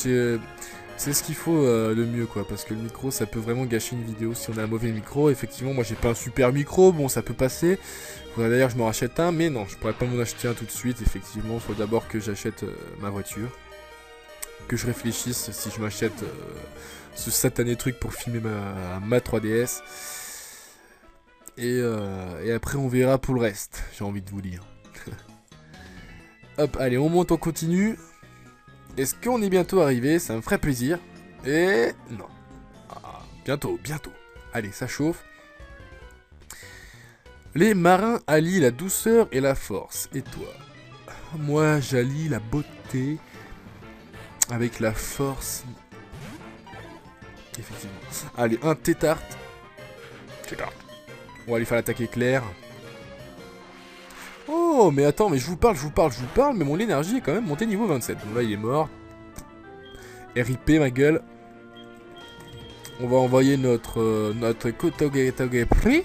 C'est ce qu'il faut le mieux, quoi, parce que le micro, ça peut vraiment gâcher une vidéo si on a un mauvais micro. Effectivement, moi, j'ai pas un super micro, bon, ça peut passer. Faudrait d'ailleurs que je me rachète un, mais non, je pourrais pas m'en acheter un tout de suite. Effectivement, il faut d'abord que j'achète ma voiture, que je réfléchisse si je m'achète ce satané truc pour filmer ma 3DS. Et après, on verra pour le reste, j'ai envie de vous dire. Hop, allez, on monte, on continue. Est-ce qu'on est bientôt arrivé? Ça me ferait plaisir. Et non. Ah, bientôt, bientôt. Allez, ça chauffe. Les marins allient la douceur et la force. Et toi? Moi, j'allie la beauté avec la force. Effectivement. Allez, un tétart. On va aller faire l'attaque éclair. Oh, mais attends, mais je vous parle, mais mon énergie est quand même montée niveau 27. Donc là, il est mort. RIP, ma gueule. On va envoyer notre Togepi.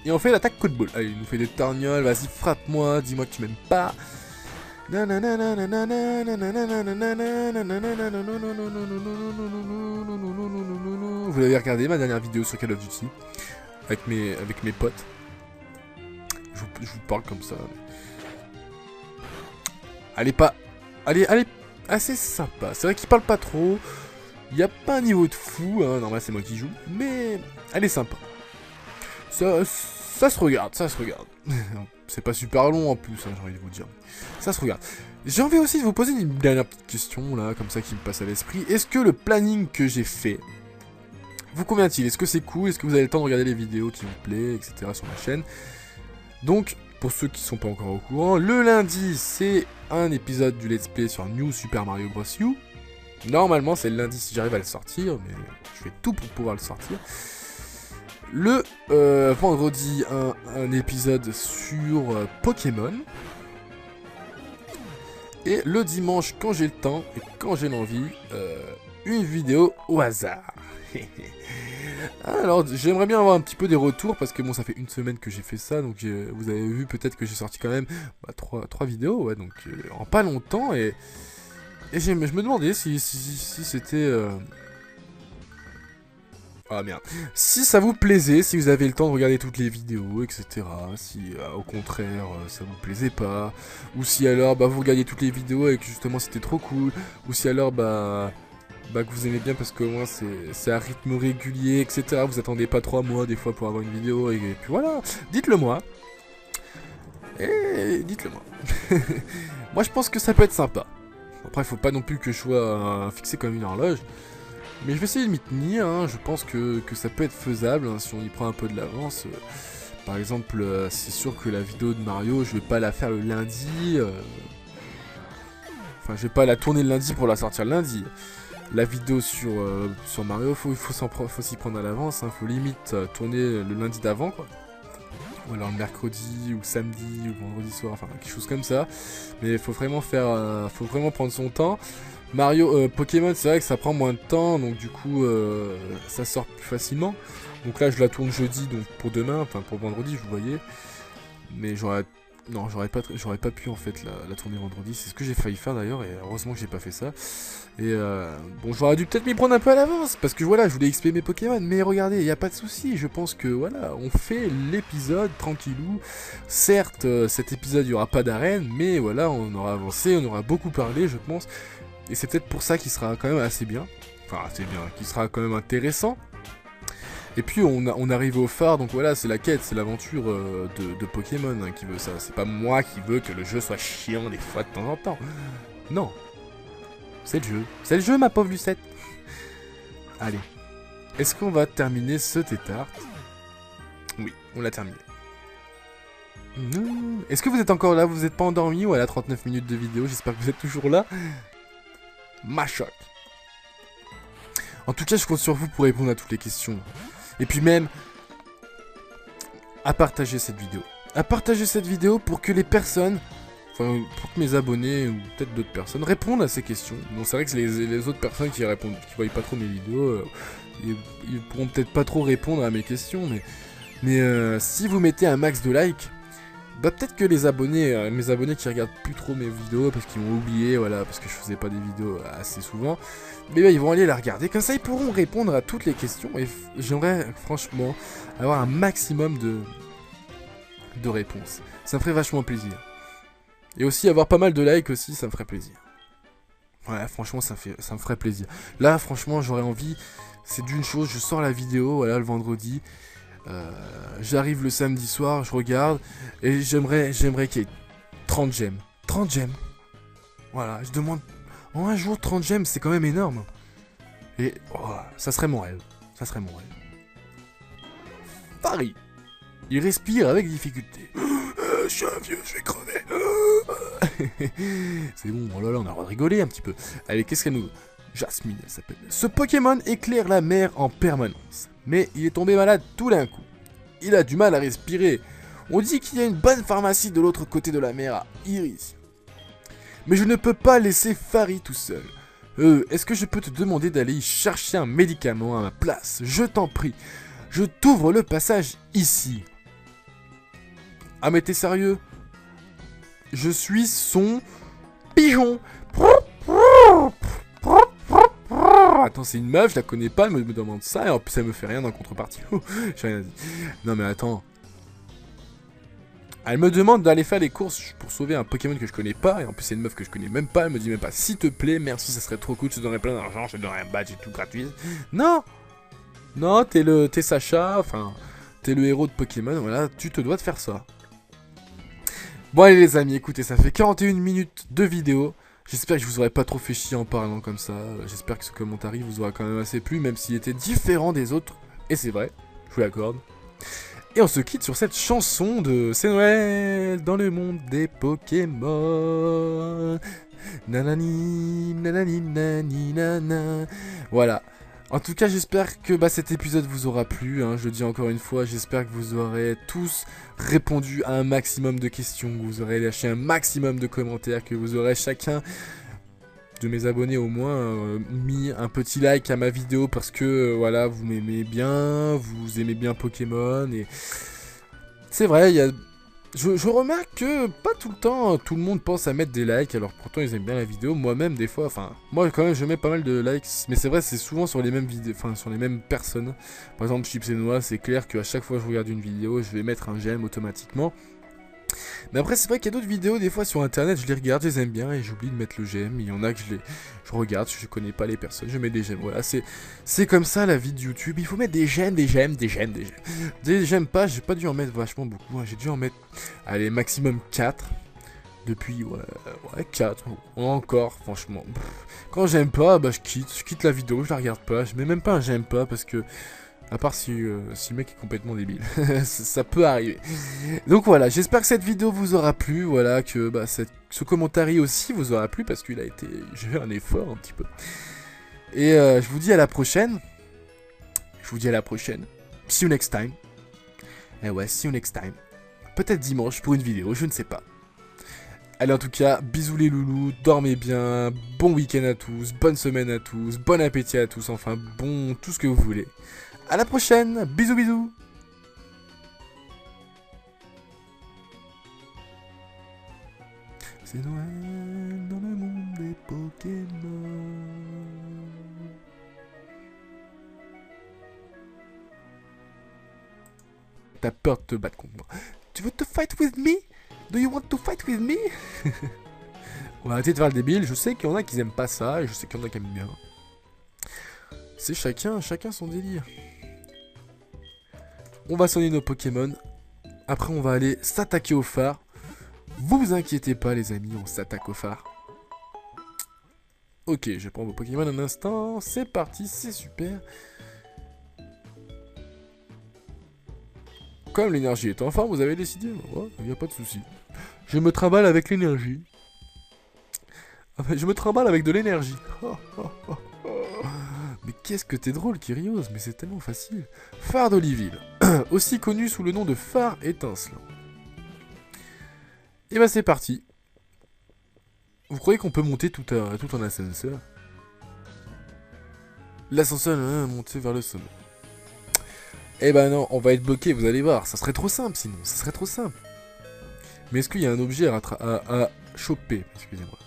Et on fait l'attaque coup de boule. Allez, il nous fait des torgnoles. Vas-y, frappe-moi. Dis-moi que tu m'aimes pas. Vous avez regardé ma dernière vidéo sur Call of Duty avec mes potes. Je vous parle comme ça. Elle est assez sympa. C'est vrai qu'il parle pas trop. Il n'y a pas un niveau de fou. Hein. Normal, c'est moi qui joue. Mais elle est sympa. Ça se regarde, ça se regarde. C'est pas super long en plus, hein, j'ai envie de vous dire. Ça se regarde. J'ai envie aussi de vous poser une dernière petite question, là, comme ça, qui me passe à l'esprit. Est-ce que le planning que j'ai fait vous convient-il? Est-ce que c'est cool? Est-ce que vous avez le temps de regarder les vidéos qui vous plaisent, etc. sur ma chaîne? Donc, pour ceux qui sont pas encore au courant, le lundi, c'est un épisode du Let's Play sur New Super Mario Bros. U. Normalement, c'est le lundi si j'arrive à le sortir, mais je fais tout pour pouvoir le sortir. Le vendredi, un épisode sur Pokémon. Et le dimanche, quand j'ai le temps et quand j'ai l'envie, une vidéo au hasard. Alors, j'aimerais bien avoir un petit peu des retours parce que bon, ça fait une semaine que j'ai fait ça, donc vous avez vu peut-être que j'ai sorti quand même 3 vidéos, ouais, donc en pas longtemps, et je me demandais si c'était... Ah merde. Si ça vous plaisait, si vous avez le temps de regarder toutes les vidéos, etc. Si au contraire ça vous plaisait pas, ou si alors vous regardiez toutes les vidéos et que justement c'était trop cool, ou si alors que vous aimez bien parce qu'au moins c'est à rythme régulier, etc. Vous attendez pas 3 mois des fois pour avoir une vidéo, et puis voilà. Dites-le moi. Et dites-le moi. Moi je pense que ça peut être sympa. Après faut pas non plus que je sois fixé comme une horloge. Mais je vais essayer de m'y tenir, hein. Je pense que ça peut être faisable hein, si on y prend un peu de l'avance. Par exemple, c'est sûr que la vidéo de Mario, je vais pas la faire le lundi. Enfin, je vais pas la tourner le lundi pour la sortir le lundi. La vidéo sur Mario, faut s'y prendre à l'avance. Hein. Faut limite tourner le lundi d'avant, quoi. Ou alors le mercredi, ou samedi, ou vendredi soir, enfin quelque chose comme ça. Mais il faut vraiment faut vraiment prendre son temps. Mario, Pokémon, c'est vrai que ça prend moins de temps, donc du coup, ça sort plus facilement. Donc là, je la tourne jeudi, donc pour demain, enfin pour vendredi, vous voyez. Mais j'aurais pas pu en fait la tourner vendredi. C'est ce que j'ai failli faire d'ailleurs, et heureusement que j'ai pas fait ça. Et bon, j'aurais dû peut-être m'y prendre un peu à l'avance, parce que voilà, je voulais XP mes Pokémon. Mais regardez, il n'y a pas de souci. Je pense que voilà, on fait l'épisode tranquillou. Certes, cet épisode, il n'y aura pas d'arène, mais voilà, on aura avancé, on aura beaucoup parlé, je pense. Et c'est peut-être pour ça qu'il sera quand même assez bien. Enfin, assez bien, qu'il sera quand même intéressant. Et puis on arrive au phare, donc voilà, c'est la quête, c'est l'aventure de Pokémon hein, qui veut ça. C'est pas moi qui veux que le jeu soit chiant des fois de temps en temps. Non. C'est le jeu. C'est le jeu, ma pauvre Lucette. Allez. Est-ce qu'on va terminer ce tétard? Oui, on l'a terminé. Est-ce que vous êtes encore là? Vous n'êtes pas endormi? Voilà, 39 minutes de vidéo, j'espère que vous êtes toujours là. Machoc. En tout cas, je compte sur vous pour répondre à toutes les questions. Et puis même, à partager cette vidéo. À partager cette vidéo pour que les personnes, enfin, pour que mes abonnés ou peut-être d'autres personnes répondent à ces questions. Bon, c'est vrai que les autres personnes qui répondent, qui voient pas trop mes vidéos, ils pourront peut-être pas trop répondre à mes questions, mais si vous mettez un max de likes, Bah peut-être que les abonnés, mes abonnés qui regardent plus trop mes vidéos parce qu'ils m'ont oublié, voilà, parce que je faisais pas des vidéos assez souvent, mais bah, ils vont aller la regarder, comme ça ils pourront répondre à toutes les questions, et j'aimerais franchement avoir un maximum de réponses. Ça me ferait vachement plaisir. Et aussi avoir pas mal de likes aussi, ça me ferait plaisir. Ouais, franchement, ça me ferait plaisir. Là, franchement, j'aurais envie, c'est d'une chose, je sors la vidéo, voilà, le vendredi, j'arrive le samedi soir, je regarde, et j'aimerais qu'il y ait 30 j'aime. 30 j'aime. Voilà, je demande, en un jour, 30 j'aime, c'est quand même énorme. Et, oh, ça serait mon rêve. Ça serait mon rêve. Paris. Il respire avec difficulté. Je suis un vieux, je vais crever. C'est bon, oh là là, on a le droit de rigoler un petit peu. Allez, qu'est-ce qu'elle nous... Jasmine, elle s'appelle. Ce Pokémon éclaire la mer en permanence. Mais il est tombé malade tout d'un coup. Il a du mal à respirer. On dit qu'il y a une bonne pharmacie de l'autre côté de la mer à Iris. Mais je ne peux pas laisser Fari tout seul. Est-ce que je peux te demander d'aller y chercher un médicament à ma place? Je t'en prie. Je t'ouvre le passage ici. Ah mais t'es sérieux? Je suis son pigeon. Attends, c'est une meuf, je la connais pas, elle me demande ça, et en plus elle me fait rien en contrepartie. J'ai rien dit. Non mais attends. Elle me demande d'aller faire les courses pour sauver un Pokémon que je connais pas, et en plus c'est une meuf que je connais même pas, elle me dit même pas s'il te plaît, merci, ça serait trop cool, je te donnerais plein d'argent, je te donnerais un badge et tout gratuit. Non. Non, t'es Sacha, enfin, t'es le héros de Pokémon, voilà, tu te dois de faire ça. Bon allez les amis, écoutez, ça fait 41 minutes de vidéo. J'espère que je vous aurais pas trop fait chier en parlant comme ça. J'espère que ce commentaire vous aura quand même assez plu, même s'il était différent des autres. Et c'est vrai, je vous l'accorde. Et on se quitte sur cette chanson de C'est Noël dans le monde des Pokémon. Nanani, nanani, nani, nana. Voilà. En tout cas, j'espère que cet épisode vous aura plu, hein, je le dis encore une fois, j'espère que vous aurez tous répondu à un maximum de questions, que vous aurez lâché un maximum de commentaires, que vous aurez chacun de mes abonnés au moins mis un petit like à ma vidéo parce que voilà, vous m'aimez bien, vous aimez bien Pokémon, et c'est vrai, il y a... Je remarque que pas tout le temps, tout le monde pense à mettre des likes, alors pourtant ils aiment bien la vidéo. Moi-même, des fois, enfin, moi quand même je mets pas mal de likes, mais c'est vrai, c'est souvent sur les mêmes vidéos, enfin, sur les mêmes personnes. Par exemple, Chips et Noix, c'est clair qu'à chaque fois que je regarde une vidéo, je vais mettre un j'aime automatiquement. Mais après, c'est vrai qu'il y a d'autres vidéos, des fois sur internet, je les regarde, je les aime bien et j'oublie de mettre le j'aime. Il y en a que je regarde, je connais pas les personnes, je mets des j'aime. Voilà, c'est comme ça la vie de YouTube. Il faut mettre des j'aime, des j'aime, des j'aime, des j'aime. Des j'aime pas, j'ai pas dû en mettre vachement beaucoup. Hein. J'ai dû en mettre, allez, maximum 4. Depuis, ouais 4. Encore, franchement. Quand j'aime pas, je quitte la vidéo, je la regarde pas. Je mets même pas un j'aime pas parce que. À part si le mec est complètement débile. Ça peut arriver. Donc voilà, j'espère que cette vidéo vous aura plu. Voilà, que ce commentaire aussi vous aura plu parce qu'il a été... J'ai fait un effort un petit peu. Et je vous dis à la prochaine. See you next time. Et ouais, see you next time. Peut-être dimanche pour une vidéo, je ne sais pas. Allez, en tout cas, bisous les loulous, dormez bien, bon week-end à tous, bonne semaine à tous, bon appétit à tous, enfin bon, tout ce que vous voulez. À la prochaine, bisous bisous. C'est Noël dans le monde des Pokémon. T'as peur de te battre contre moi. Tu veux te fight with me? Do you want to fight with me? On va arrêter de faire le débile, je sais qu'il y en a qui aiment pas ça, et je sais qu'il y en a qui aiment bien. C'est chacun son délire. On va soigner nos Pokémon. Après, on va aller s'attaquer au phare. Vous inquiétez pas, les amis, on s'attaque au phare. Ok, je prends vos Pokémon un instant. C'est parti, c'est super. Comme l'énergie est en forme, vous avez décidé. Il n'y a pas de souci. Je me trimballe avec l'énergie. Enfin, je me trimballe avec de l'énergie. Mais qu'est-ce que t'es drôle, Kyrios, mais c'est tellement facile. Phare d'Oliville, aussi connu sous le nom de phare étincelant. Et c'est parti. Vous croyez qu'on peut monter tout en ascenseur? L'ascenseur monter vers le sommet. Eh non, on va être bloqué, vous allez voir. Ça serait trop simple sinon, ça serait trop simple. Mais est-ce qu'il y a un objet à choper? Excusez-moi.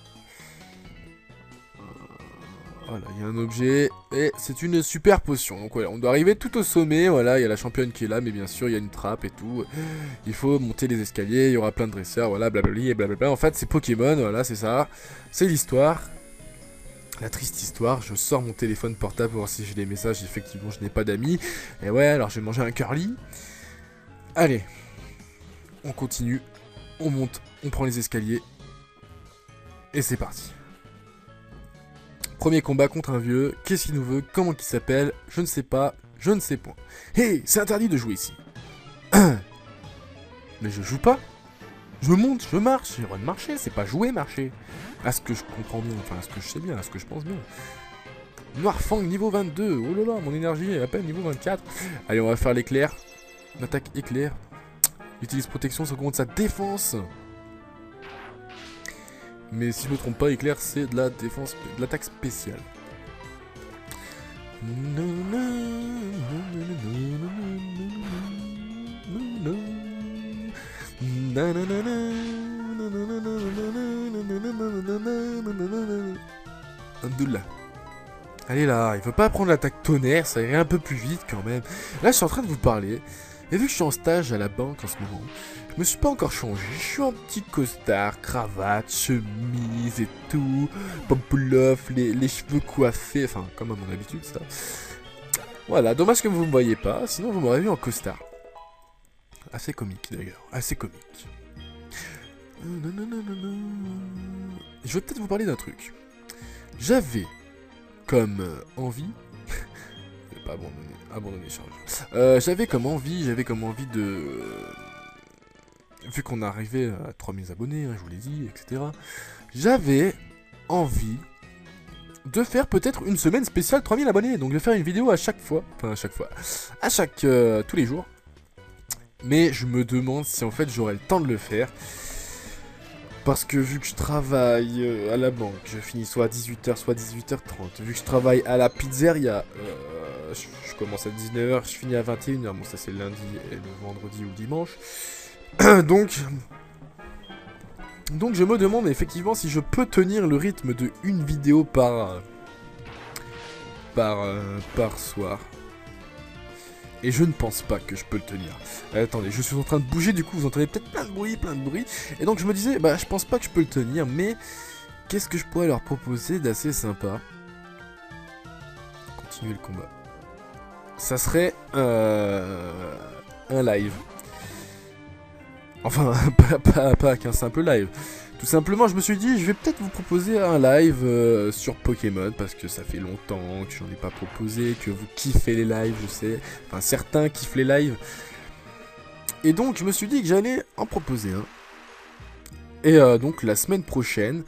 Voilà, il y a un objet, et c'est une super potion. Donc voilà, on doit arriver tout au sommet, voilà, il y a la championne qui est là, mais bien sûr, il y a une trappe et tout. Il faut monter les escaliers, il y aura plein de dresseurs, voilà, blablabla et blablabla. En fait, c'est Pokémon, voilà, c'est ça. C'est l'histoire. La triste histoire, je sors mon téléphone portable pour voir si j'ai des messages, effectivement, je n'ai pas d'amis. Et ouais, alors je vais manger un curly. Allez, on continue, on monte, on prend les escaliers, et c'est parti. Premier combat contre un vieux, qu'est-ce qu'il nous veut, comment qu'il s'appelle, je ne sais pas, je ne sais point. Hey, c'est interdit de jouer ici. Mais je joue pas. Je monte, je marche, j'ai le droit de marcher, c'est pas jouer, marcher. À ce que je comprends bien, enfin à ce que je sais bien, à ce que je pense bien. Noirfang niveau 22, oh là là, mon énergie est à peine niveau 24. Allez, on va faire l'éclair. L'attaque éclair. Il utilise protection, ça augmente sa défense. Mais si je me trompe pas, éclair c'est de la défense, de l'attaque spéciale. Abdullah. Allez là, il veut pas prendre l'attaque tonnerre, ça irait un peu plus vite quand même. Là, je suis en train de vous parler. Et vu que je suis en stage à la banque en ce moment, je me suis pas encore changé. Je suis en petit costard, cravate, chemise et tout. Pampuloff, les cheveux coiffés, enfin, comme à mon habitude, ça. Voilà, dommage que vous me voyez pas, sinon vous m'aurez vu en costard. Assez comique d'ailleurs, assez comique. Je vais peut-être vous parler d'un truc. J'avais comme envie... je vais pas abandonner charge. J'avais comme envie de... vu qu'on arrivait à 3000 abonnés, hein, je vous l'ai dit, etc. J'avais envie de faire peut-être une semaine spéciale 3000 abonnés. Donc de faire une vidéo à chaque fois. Enfin à chaque fois. À chaque... tous les jours. Mais je me demande si en fait j'aurai le temps de le faire. Parce que vu que je travaille à la banque, je finis soit à 18h, soit à 18h30. Vu que je travaille à la pizzeria, je commence à 19h, je finis à 21h. Bon, ça c'est le lundi et le vendredi ou le dimanche. Donc je me demande effectivement si je peux tenir le rythme de une vidéo par soir. Et je ne pense pas que je peux le tenir. Attendez, je suis en train de bouger, du coup vous entendez peut-être plein de bruit. Et donc je me disais, bah je pense pas que je peux le tenir, mais qu'est-ce que je pourrais leur proposer d'assez sympa? Continuer le combat. Ça serait un live. Enfin, pas qu'un simple live. Tout simplement, je me suis dit, je vais peut-être vous proposer un live sur Pokémon, parce que ça fait longtemps que j'en ai pas proposé, que vous kiffez les lives, je sais. Enfin, certains kiffent les lives. Et donc, je me suis dit que j'allais en proposer un. Et donc, la semaine prochaine,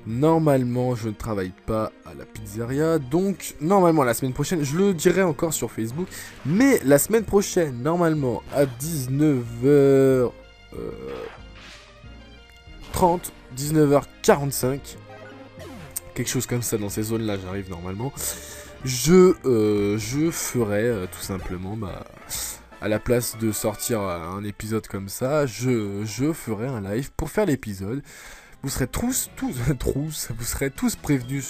normalement, je ne travaille pas à la pizzeria. Donc, normalement, la semaine prochaine, je le dirai encore sur Facebook. Mais la semaine prochaine, normalement, à 19h... 30, 19h45, quelque chose comme ça dans ces zones-là, j'arrive normalement. Je ferai tout simplement, à la place de sortir un épisode comme ça, je ferai un live pour faire l'épisode. Vous serez vous serez tous prévenus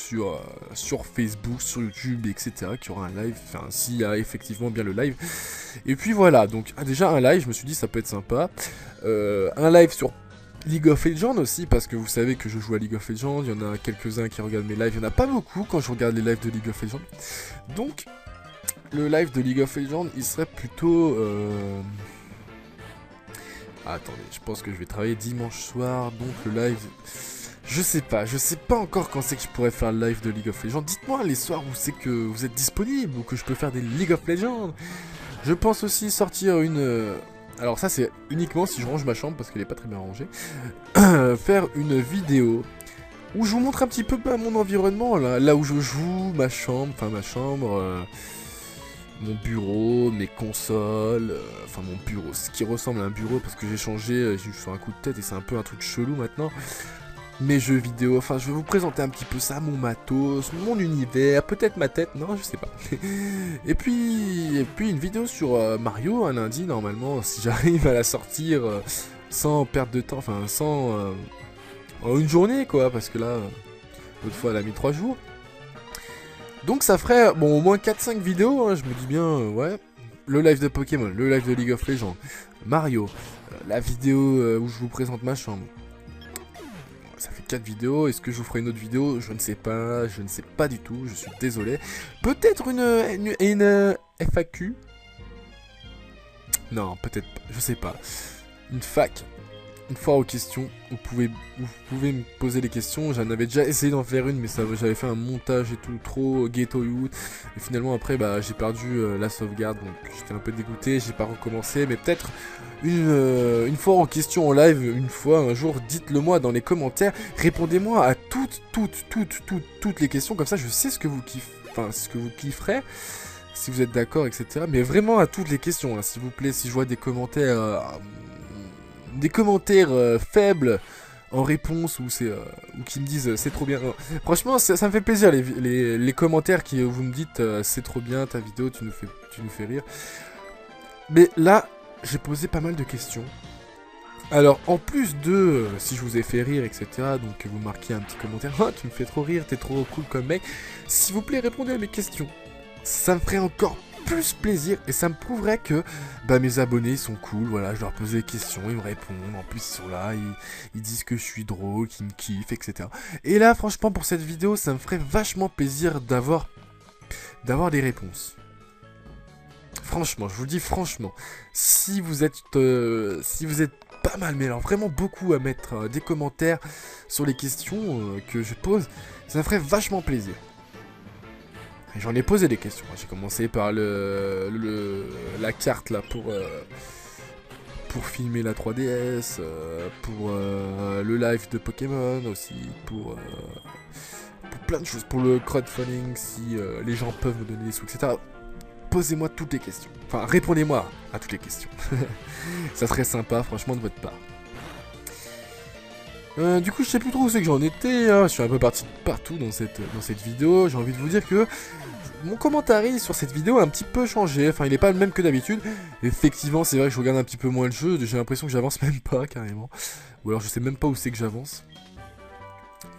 sur Facebook, sur YouTube, etc. qu'il y aura un live, enfin s'il y a effectivement bien le live. Et puis voilà, donc déjà un live, je me suis dit ça peut être sympa. Un live sur League of Legends aussi, parce que vous savez que je joue à League of Legends, il y en a quelques-uns qui regardent mes lives, il n'y en a pas beaucoup quand je regarde les lives de League of Legends. Donc, le live de League of Legends, il serait plutôt... attendez, je pense que je vais travailler dimanche soir, donc le live... Je sais pas encore quand c'est que je pourrais faire le live de League of Legends. Dites-moi les soirs où c'est que vous êtes disponible, ou que je peux faire des League of Legends. Je pense aussi sortir une... Alors ça c'est uniquement si je range ma chambre parce qu'elle est pas très bien rangée. Faire une vidéo où je vous montre un petit peu mon environnement, là où je joue, ma chambre, mon bureau, mes consoles, enfin mon bureau, ce qui ressemble à un bureau parce que j'ai changé, j'ai eu sur un coup de tête et c'est un peu un truc chelou maintenant. Mes jeux vidéo, enfin je vais vous présenter un petit peu ça, mon matos, mon univers, peut-être ma tête, non je sais pas. et puis une vidéo sur Mario un lundi normalement, si j'arrive à la sortir sans perte de temps, enfin sans en une journée quoi, parce que là, l'autre fois elle a mis 3 jours. Donc ça ferait bon au moins 4-5 vidéos, hein, je me dis bien, ouais. Le live de Pokémon, le live de League of Legends, Mario, la vidéo où je vous présente ma chambre. Ça fait 4 vidéos, est-ce que je vous ferai une autre vidéo? Je ne sais pas du tout, je suis désolé. Peut-être une FAQ? Non, peut-être pas, je sais pas. Une fac, une foire aux questions, vous pouvez me poser les questions. J'en avais déjà essayé d'en faire une, mais j'avais fait un montage et tout, trop ghetto youth. Et finalement après, bah, j'ai perdu la sauvegarde, donc j'étais un peu dégoûté, j'ai pas recommencé. Mais peut-être une foire aux questions en live, une fois, un jour, dites-le moi dans les commentaires. Répondez-moi à toutes les questions, comme ça je sais ce que vous kiffez, enfin ce que vous kifferez. Si vous êtes d'accord, etc. Mais vraiment à toutes les questions, hein, s'il vous plaît. Si je vois des commentaires faibles en réponse ou qui me disent c'est trop bien. Franchement, ça me fait plaisir les commentaires qui vous me dites c'est trop bien ta vidéo, tu nous fais rire. Mais là, j'ai posé pas mal de questions. Alors, en plus de si je vous ai fait rire, etc., donc vous marquez un petit commentaire, oh, tu me fais trop rire, t'es trop cool comme mec. S'il vous plaît, répondez à mes questions. Ça me ferait encore plus plaisir et ça me prouverait que bah, mes abonnés sont cool, voilà, je leur pose des questions, ils me répondent, en plus ils sont là, ils disent que je suis drôle, qu'ils me kiffent, etc. Et là, franchement, pour cette vidéo, ça me ferait vachement plaisir d'avoir des réponses. Franchement, je vous le dis franchement, si vous êtes pas mal, mais alors vraiment beaucoup à mettre des commentaires sur les questions que je pose, ça me ferait vachement plaisir. J'en ai posé des questions. J'ai commencé par la carte là pour filmer la 3DS, pour le live de Pokémon aussi, pour plein de choses, pour le crowdfunding si les gens peuvent me donner des sous, etc. Posez-moi toutes les questions. Enfin, répondez-moi à toutes les questions. Ça serait sympa, franchement, de votre part. Du coup, je sais plus trop où c'est que j'en étais. Hein. Je suis un peu parti de partout dans cette vidéo. J'ai envie de vous dire que mon commentaire sur cette vidéo a un petit peu changé. Enfin, il n'est pas le même que d'habitude. Effectivement, c'est vrai que je regarde un petit peu moins le jeu. J'ai l'impression que j'avance même pas, carrément. Ou alors, je sais même pas où c'est que j'avance.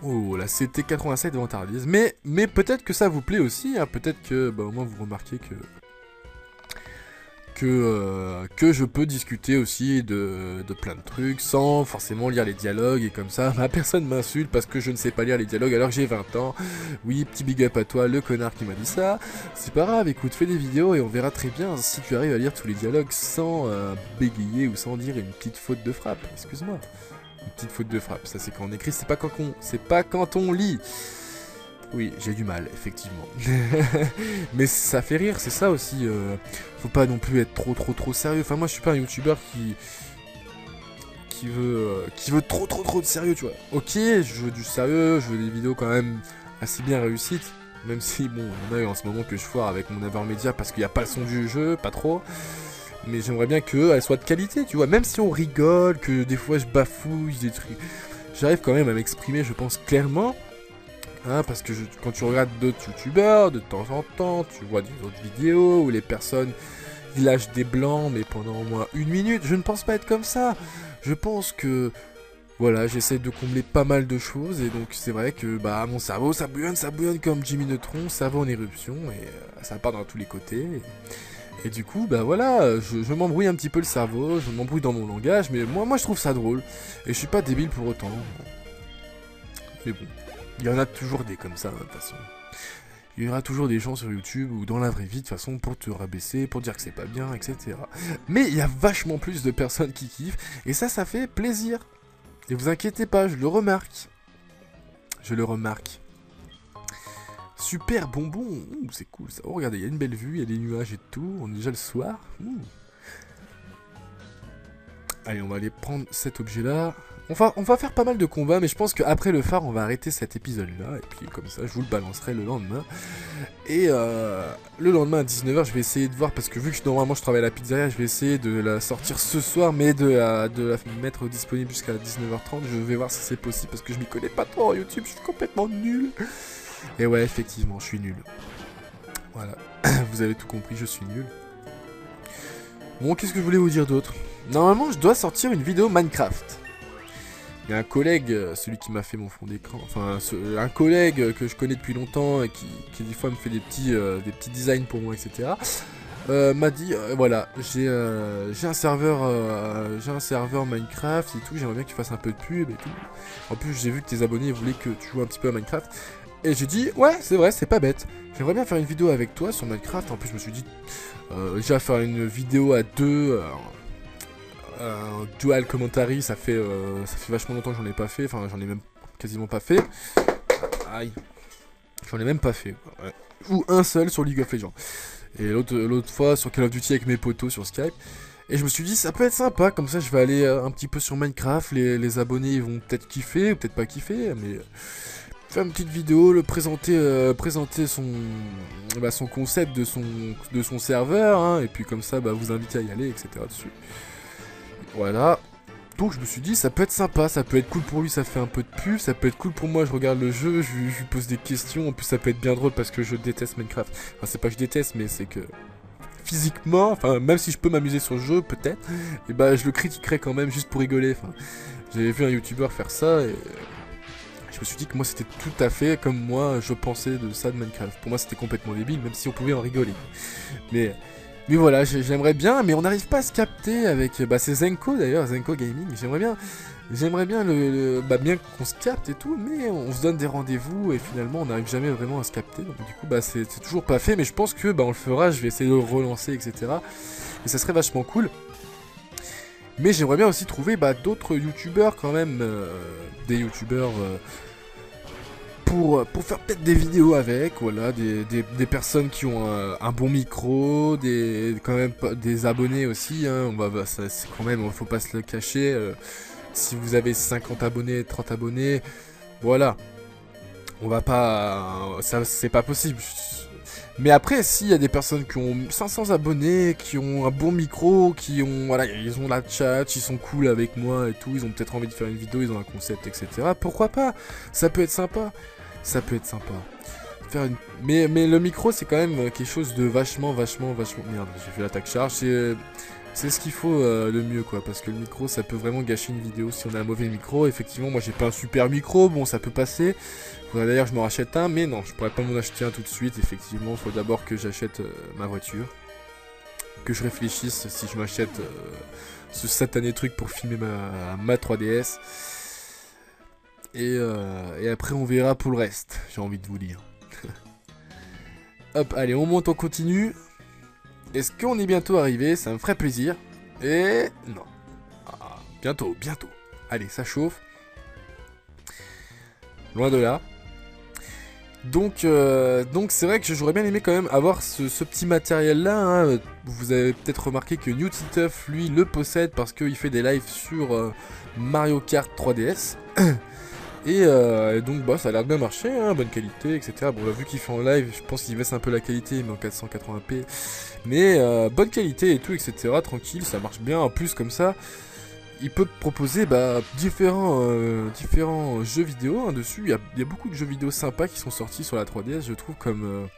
Oh, la CT87 de vantardise. Mais peut-être que ça vous plaît aussi. Hein. Peut-être que, bah, au moins, vous remarquez que je peux discuter aussi de plein de trucs sans forcément lire les dialogues et comme ça, ma personne m'insulte parce que je ne sais pas lire les dialogues alors que j'ai 20 ans. Oui, petit big up à toi, le connard qui m'a dit ça. C'est pas grave, écoute, fais des vidéos et on verra très bien si tu arrives à lire tous les dialogues sans bégayer ou sans dire une petite faute de frappe. Excuse-moi. Une petite faute de frappe, ça c'est quand on écrit, c'est pas quand on lit. Oui, j'ai du mal, effectivement. Mais ça fait rire, c'est ça aussi. Faut pas non plus être trop sérieux. Enfin, moi, je suis pas un youtubeur qui veut trop de sérieux, tu vois. Ok, je veux du sérieux, je veux des vidéos quand même assez bien réussites. Même si, bon, on a eu en ce moment que je foire avec mon Avermedia parce qu'il n'y a pas le son du jeu, pas trop. Mais j'aimerais bien qu'elle soit de qualité, tu vois. Même si on rigole, que des fois je bafouille, des trucs. J'arrive quand même à m'exprimer, je pense, clairement. Hein, parce que quand tu regardes d'autres youtubeurs, de temps en temps, tu vois des autres vidéos où les personnes ils lâchent des blancs, mais pendant au moins 1 minute. Je ne pense pas être comme ça. Je pense que, voilà, j'essaie de combler pas mal de choses, et donc c'est vrai que bah mon cerveau, ça bouillonne comme Jimmy Neutron, ça va en éruption, et ça part dans tous les côtés. Et du coup, bah voilà, je m'embrouille un petit peu le cerveau, je m'embrouille dans mon langage, mais moi je trouve ça drôle, et je suis pas débile pour autant. Mais bon. Il y en a toujours des comme ça, de toute façon. Il y aura toujours des gens sur YouTube ou dans la vraie vie, de toute façon, pour te rabaisser, pour dire que c'est pas bien, etc. Mais il y a vachement plus de personnes qui kiffent, et ça fait plaisir. Et vous inquiétez pas, je le remarque. Super bonbon, c'est cool ça. Oh, regardez, il y a une belle vue, il y a des nuages et tout, on est déjà le soir. Allez, on va aller prendre cet objet-là. On va faire pas mal de combats, mais je pense qu'après le phare, on va arrêter cet épisode-là. Et puis comme ça, je vous le balancerai le lendemain. Et le lendemain à 19h, je vais essayer de voir, parce que vu que normalement je travaille à la pizzeria, je vais essayer de la sortir ce soir, mais de la mettre disponible jusqu'à 19h30. Je vais voir si c'est possible, parce que je m'y connais pas trop en YouTube, je suis complètement nul. Et ouais, effectivement, je suis nul. Voilà, vous avez tout compris, je suis nul. Bon, qu'est-ce que je voulais vous dire d'autre? Normalement, je dois sortir une vidéo Minecraft. Il y a un collègue, celui qui m'a fait mon fond d'écran, enfin un collègue que je connais depuis longtemps et qui des fois me fait des petits designs pour moi, etc. M'a dit voilà, j'ai un serveur Minecraft et tout, j'aimerais bien que tu fasses un peu de pub et tout. En plus, j'ai vu que tes abonnés voulaient que tu joues un petit peu à Minecraft. Et j'ai dit ouais, c'est vrai, c'est pas bête. J'aimerais bien faire une vidéo avec toi sur Minecraft. En plus, je me suis dit déjà faire une vidéo à deux. Un dual commentary, ça fait vachement longtemps que j'en ai pas fait, enfin j'en ai même quasiment pas fait. Aïe, j'en ai même pas fait, quoi. Ouais. Ou un seul sur League of Legends. Et l'autre fois sur Call of Duty avec mes potos sur Skype. Et je me suis dit ça peut être sympa, comme ça je vais aller un petit peu sur Minecraft, les abonnés ils vont peut-être kiffer, ou peut-être pas kiffer, mais faire une petite vidéo, le présenter son concept de son serveur, hein, et puis comme ça vous inviter à y aller, etc. dessus. Voilà. Donc je me suis dit ça peut être sympa, ça peut être cool pour lui, ça fait un peu de pub, ça peut être cool pour moi, je regarde le jeu, je lui pose des questions, en plus ça peut être bien drôle parce que je déteste Minecraft. Enfin c'est pas que je déteste mais c'est que physiquement, enfin même si je peux m'amuser sur le jeu peut-être, et je le critiquerais quand même juste pour rigoler. Enfin, j'avais vu un youtubeur faire ça et je me suis dit que moi c'était tout à fait comme moi je pensais de ça de Minecraft. Pour moi c'était complètement débile même si on pouvait en rigoler. Mais voilà, j'aimerais bien, mais on n'arrive pas à se capter avec... c'est Zenko d'ailleurs, Zenko Gaming. J'aimerais bien bien qu'on se capte et tout, mais on se donne des rendez-vous et finalement on n'arrive jamais vraiment à se capter. Donc du coup, c'est toujours pas fait, mais je pense que on le fera, je vais essayer de le relancer, etc. Et ça serait vachement cool. Mais j'aimerais bien aussi trouver d'autres youtubeurs quand même, des youtubeurs... pour faire peut-être des vidéos avec, voilà, des personnes qui ont un bon micro, quand même des abonnés aussi, hein, c'est quand même, faut pas se le cacher, si vous avez 50 abonnés, 30 abonnés, voilà, on va pas, ça c'est pas possible. Mais après, s'il y a des personnes qui ont 500 abonnés, qui ont un bon micro, ils ont la chat, ils sont cool avec moi et tout, ils ont peut-être envie de faire une vidéo, ils ont un concept, etc. Pourquoi pas? Ça peut être sympa. Ça peut être sympa. Mais le micro, c'est quand même quelque chose de vachement... Merde, j'ai fait l'attaque charge. C'est ce qu'il faut le mieux, quoi. Parce que le micro, ça peut vraiment gâcher une vidéo si on a un mauvais micro. Effectivement, moi, j'ai pas un super micro. Bon, ça peut passer. Faudrait d'ailleurs que je m'en rachète un. Mais non, je pourrais pas m'en acheter un tout de suite. Effectivement, il faut d'abord que j'achète ma voiture. Que je réfléchisse si je m'achète ce satané truc pour filmer ma 3DS. Et après on verra pour le reste, j'ai envie de vous dire. Hop, allez, on monte, on continue. Est-ce qu'on est bientôt arrivé? Ça me ferait plaisir. Et non. Ah, bientôt. Allez, ça chauffe. Loin de là. Donc c'est vrai que j'aurais bien aimé quand même avoir ce petit matériel là, hein. Vous avez peut-être remarqué que Newtytuff lui le possède parce qu'il fait des lives sur Mario Kart 3DS. Et donc ça a l'air de bien marcher, hein, bonne qualité, etc. Bon, vu qu'il fait en live, je pense qu'il baisse un peu la qualité, mais en 480p. Mais bonne qualité et tout, etc. Tranquille, ça marche bien. En plus, comme ça, il peut proposer différents jeux vidéo, hein, dessus. Il y a beaucoup de jeux vidéo sympas qui sont sortis sur la 3DS, je trouve, comme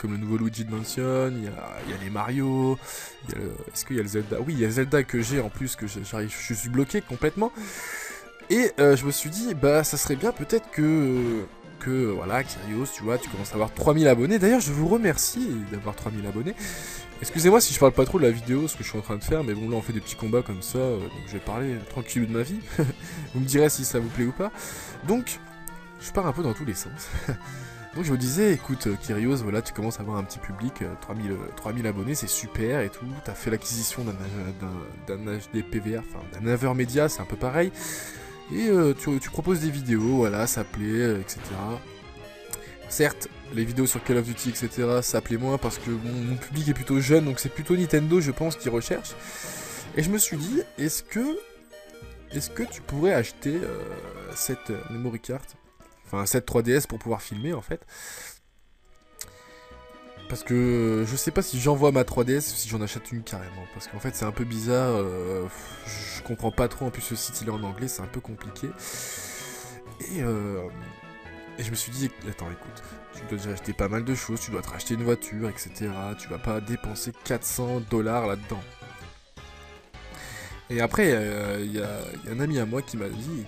le nouveau Luigi Mansion, il y a les Mario, est-ce qu'il y a le Zelda? Oui, il y a Zelda que j'ai en plus, que je suis bloqué complètement. Et je me suis dit, ça serait bien peut-être que voilà, Kyrios, tu vois, tu commences à avoir 3000 abonnés. D'ailleurs, je vous remercie d'avoir 3000 abonnés. Excusez-moi si je parle pas trop de la vidéo, ce que je suis en train de faire, mais bon, là on fait des petits combats comme ça, donc je vais parler tranquille de ma vie. Vous me direz si ça vous plaît ou pas. Donc, je pars un peu dans tous les sens. Donc je me disais, écoute, Kyrios, voilà, tu commences à avoir un petit public, 3000 abonnés, c'est super et tout. T'as fait l'acquisition d'un HD PVR, enfin d'un Naver Media, c'est un peu pareil. Et tu proposes des vidéos, voilà, ça plaît, etc. Certes, les vidéos sur Call of Duty, etc., ça plaît moins parce que mon public est plutôt jeune, donc c'est plutôt Nintendo, je pense, qui recherche. Et je me suis dit, est-ce que tu pourrais acheter cette memory card, enfin cette 3DS pour pouvoir filmer, en fait. Parce que je sais pas si j'envoie ma 3DS ou si j'en achète une carrément. Parce qu'en fait c'est un peu bizarre, je comprends pas trop, en plus le site il est en anglais, c'est un peu compliqué. Et je me suis dit, attends écoute, tu dois déjà acheter pas mal de choses, tu dois te racheter une voiture, etc. Tu vas pas dépenser 400 $ là-dedans. Et après, il y a un ami à moi qui m'a dit,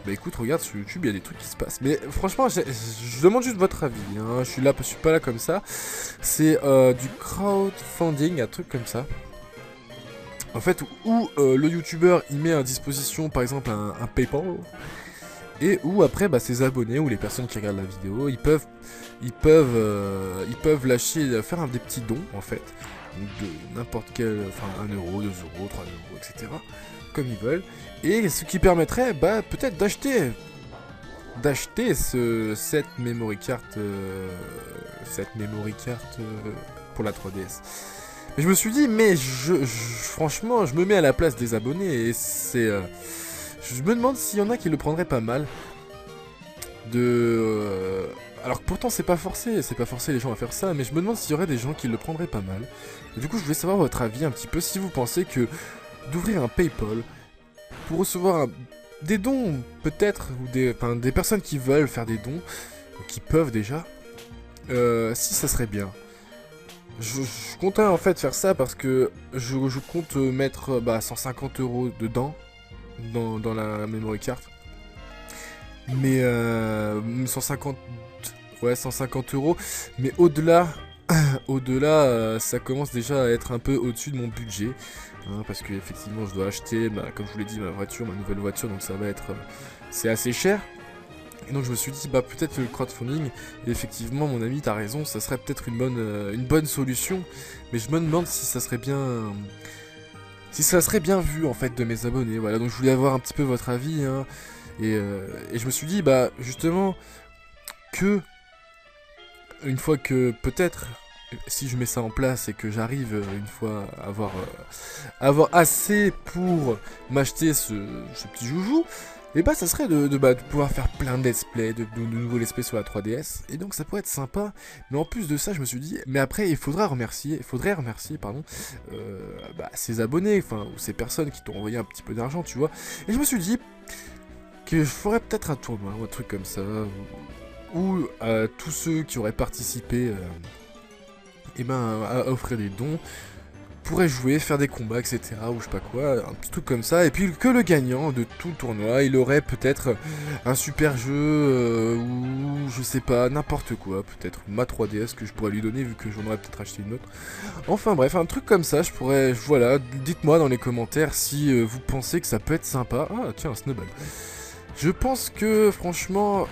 bah écoute, regarde sur YouTube, il y a des trucs qui se passent. Mais franchement, je demande juste votre avis, hein. Je suis pas là comme ça. C'est du crowdfunding, un truc comme ça. En fait, où le YouTuber il met à disposition, par exemple, un PayPal. Et où après, bah, ses abonnés ou les personnes qui regardent la vidéo, ils peuvent lâcher, faire des petits dons en fait, de n'importe quel, enfin 1 euro, 2 euros, 3 euros, etc. Comme ils veulent. Et ce qui permettrait, bah, peut-être d'acheter cette memory card, pour la 3DS. Et je me suis dit, mais franchement, je me mets à la place des abonnés et je me demande s'il y en a qui le prendraient pas mal. Alors que pourtant c'est pas forcé les gens à faire ça, mais je me demande s'il y aurait des gens qui le prendraient pas mal. Et du coup, je voulais savoir votre avis un petit peu, si vous pensez que d'ouvrir un PayPal pour recevoir des dons, peut-être, ou des personnes qui veulent faire des dons, qui peuvent déjà, si ça serait bien. Je comptais en fait faire ça parce que je compte mettre 150 euros dedans, dans la memory card. Mais 150, ouais, 150 euros. Mais au-delà, ça commence déjà à être un peu au-dessus de mon budget. Hein, parce que effectivement, je dois acheter, comme je vous l'ai dit, ma nouvelle voiture. Donc ça va être, c'est assez cher. Et donc je me suis dit, bah peut-être le crowdfunding, et effectivement mon ami t'as raison, ça serait peut-être une bonne solution, mais je me demande si ça serait bien vu en fait de mes abonnés, voilà, donc je voulais avoir un petit peu votre avis, hein, et je me suis dit, bah justement, que une fois que peut-être, si je mets ça en place et que j'arrive une fois à avoir assez pour m'acheter ce petit joujou, et bah ça serait de pouvoir faire plein de let's play, de nouveaux let's play sur la 3DS, et donc ça pourrait être sympa, mais en plus de ça je me suis dit, mais après il faudrait remercier ces abonnés, enfin, ou ces personnes qui t'ont envoyé un petit peu d'argent, tu vois, et je me suis dit que je ferais peut-être un tournoi ou un truc comme ça, où tous ceux qui auraient participé à offrir des dons, pourrait jouer, faire des combats, etc. ou je sais pas quoi, un petit truc comme ça, et puis que le gagnant de tout le tournoi, il aurait peut-être un super jeu, ou je sais pas, n'importe quoi, peut-être ma 3DS que je pourrais lui donner vu que j'en aurais peut-être acheté une autre. Enfin bref, un truc comme ça, voilà, dites-moi dans les commentaires si vous pensez que ça peut être sympa. Ah tiens, un snowball. Je pense que franchement...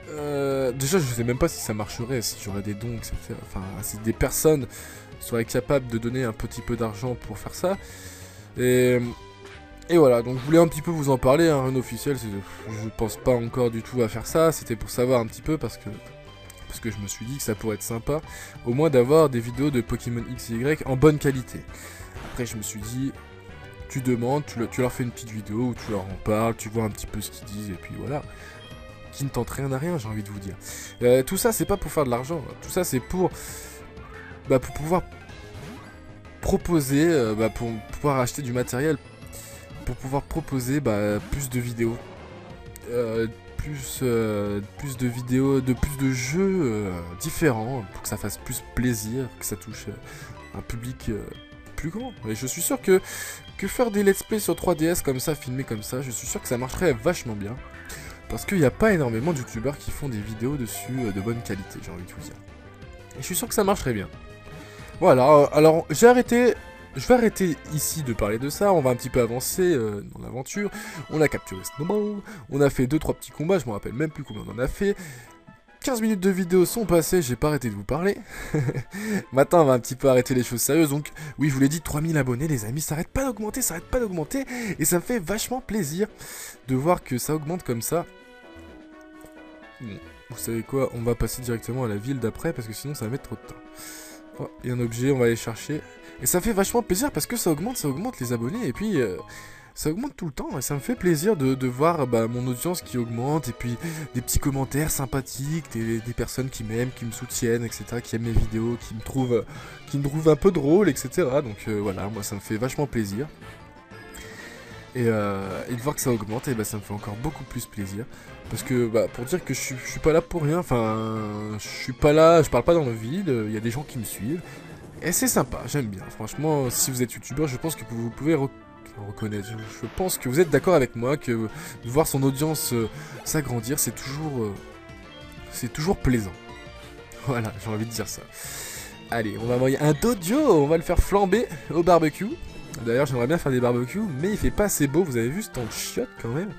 déjà je sais même pas si ça marcherait, si j'aurais des dons, etc. Enfin, si des personnes seraient capables de donner un petit peu d'argent pour faire ça. Et voilà, donc je voulais un petit peu vous en parler, hein, rien officiel, je pense pas encore du tout à faire ça, c'était pour savoir un petit peu parce que je me suis dit que ça pourrait être sympa, au moins d'avoir des vidéos de Pokémon X et Y en bonne qualité. Après je me suis dit, tu demandes, tu leur fais une petite vidéo où tu leur en parles, tu vois un petit peu ce qu'ils disent et puis voilà. Qui ne tente rien à rien, j'ai envie de vous dire. Tout ça c'est pas pour faire de l'argent, tout ça c'est pour pouvoir proposer, pour pouvoir acheter du matériel, pour pouvoir proposer plus de vidéos, plus de vidéos, plus de jeux différents, pour que ça fasse plus plaisir, que ça touche un public plus grand. Et je suis sûr que faire des let's play sur 3DS comme ça, filmés comme ça, je suis sûr que ça marcherait vachement bien. Parce qu'il n'y a pas énormément de youtubeurs qui font des vidéos dessus de bonne qualité, j'ai envie de vous dire. Et je suis sûr que ça marcherait bien. Voilà, alors je vais arrêter ici de parler de ça, on va un petit peu avancer dans l'aventure. On a capturé Snowball, on a fait 2-3 petits combats, je me rappelle même plus combien on en a fait. 15 minutes de vidéo sont passées, j'ai pas arrêté de vous parler. Maintenant on va un petit peu arrêter les choses sérieuses, donc oui je vous l'ai dit, 3000 abonnés les amis, ça arrête pas d'augmenter, et ça me fait vachement plaisir de voir que ça augmente comme ça. Bon, vous savez quoi, on va passer directement à la ville d'après, parce que sinon ça va mettre trop de temps. Oh, il y a un objet, on va aller chercher. Et ça fait vachement plaisir parce que ça augmente les abonnés. Et puis, ça augmente tout le temps. Et ça me fait plaisir de voir mon audience qui augmente. Et puis, des petits commentaires sympathiques, des personnes qui m'aiment, qui me soutiennent, etc. Qui aiment mes vidéos, qui me trouvent un peu drôle, etc. Donc voilà, moi ça me fait vachement plaisir. Et de voir que ça augmente, et ça me fait encore beaucoup plus plaisir. Parce que pour dire que je suis pas là pour rien, enfin je suis pas là, je parle pas dans le vide, il y a des gens qui me suivent. Et c'est sympa, j'aime bien. Franchement, si vous êtes youtubeur, je pense que vous pouvez reconnaître. Je pense que vous êtes d'accord avec moi que de voir son audience s'agrandir, c'est toujours plaisant. Voilà, j'ai envie de dire ça. Allez, on va envoyer un dojo, on va le faire flamber au barbecue. D'ailleurs, j'aimerais bien faire des barbecues, mais il fait pas assez beau, vous avez vu ce temps de chiotte quand même.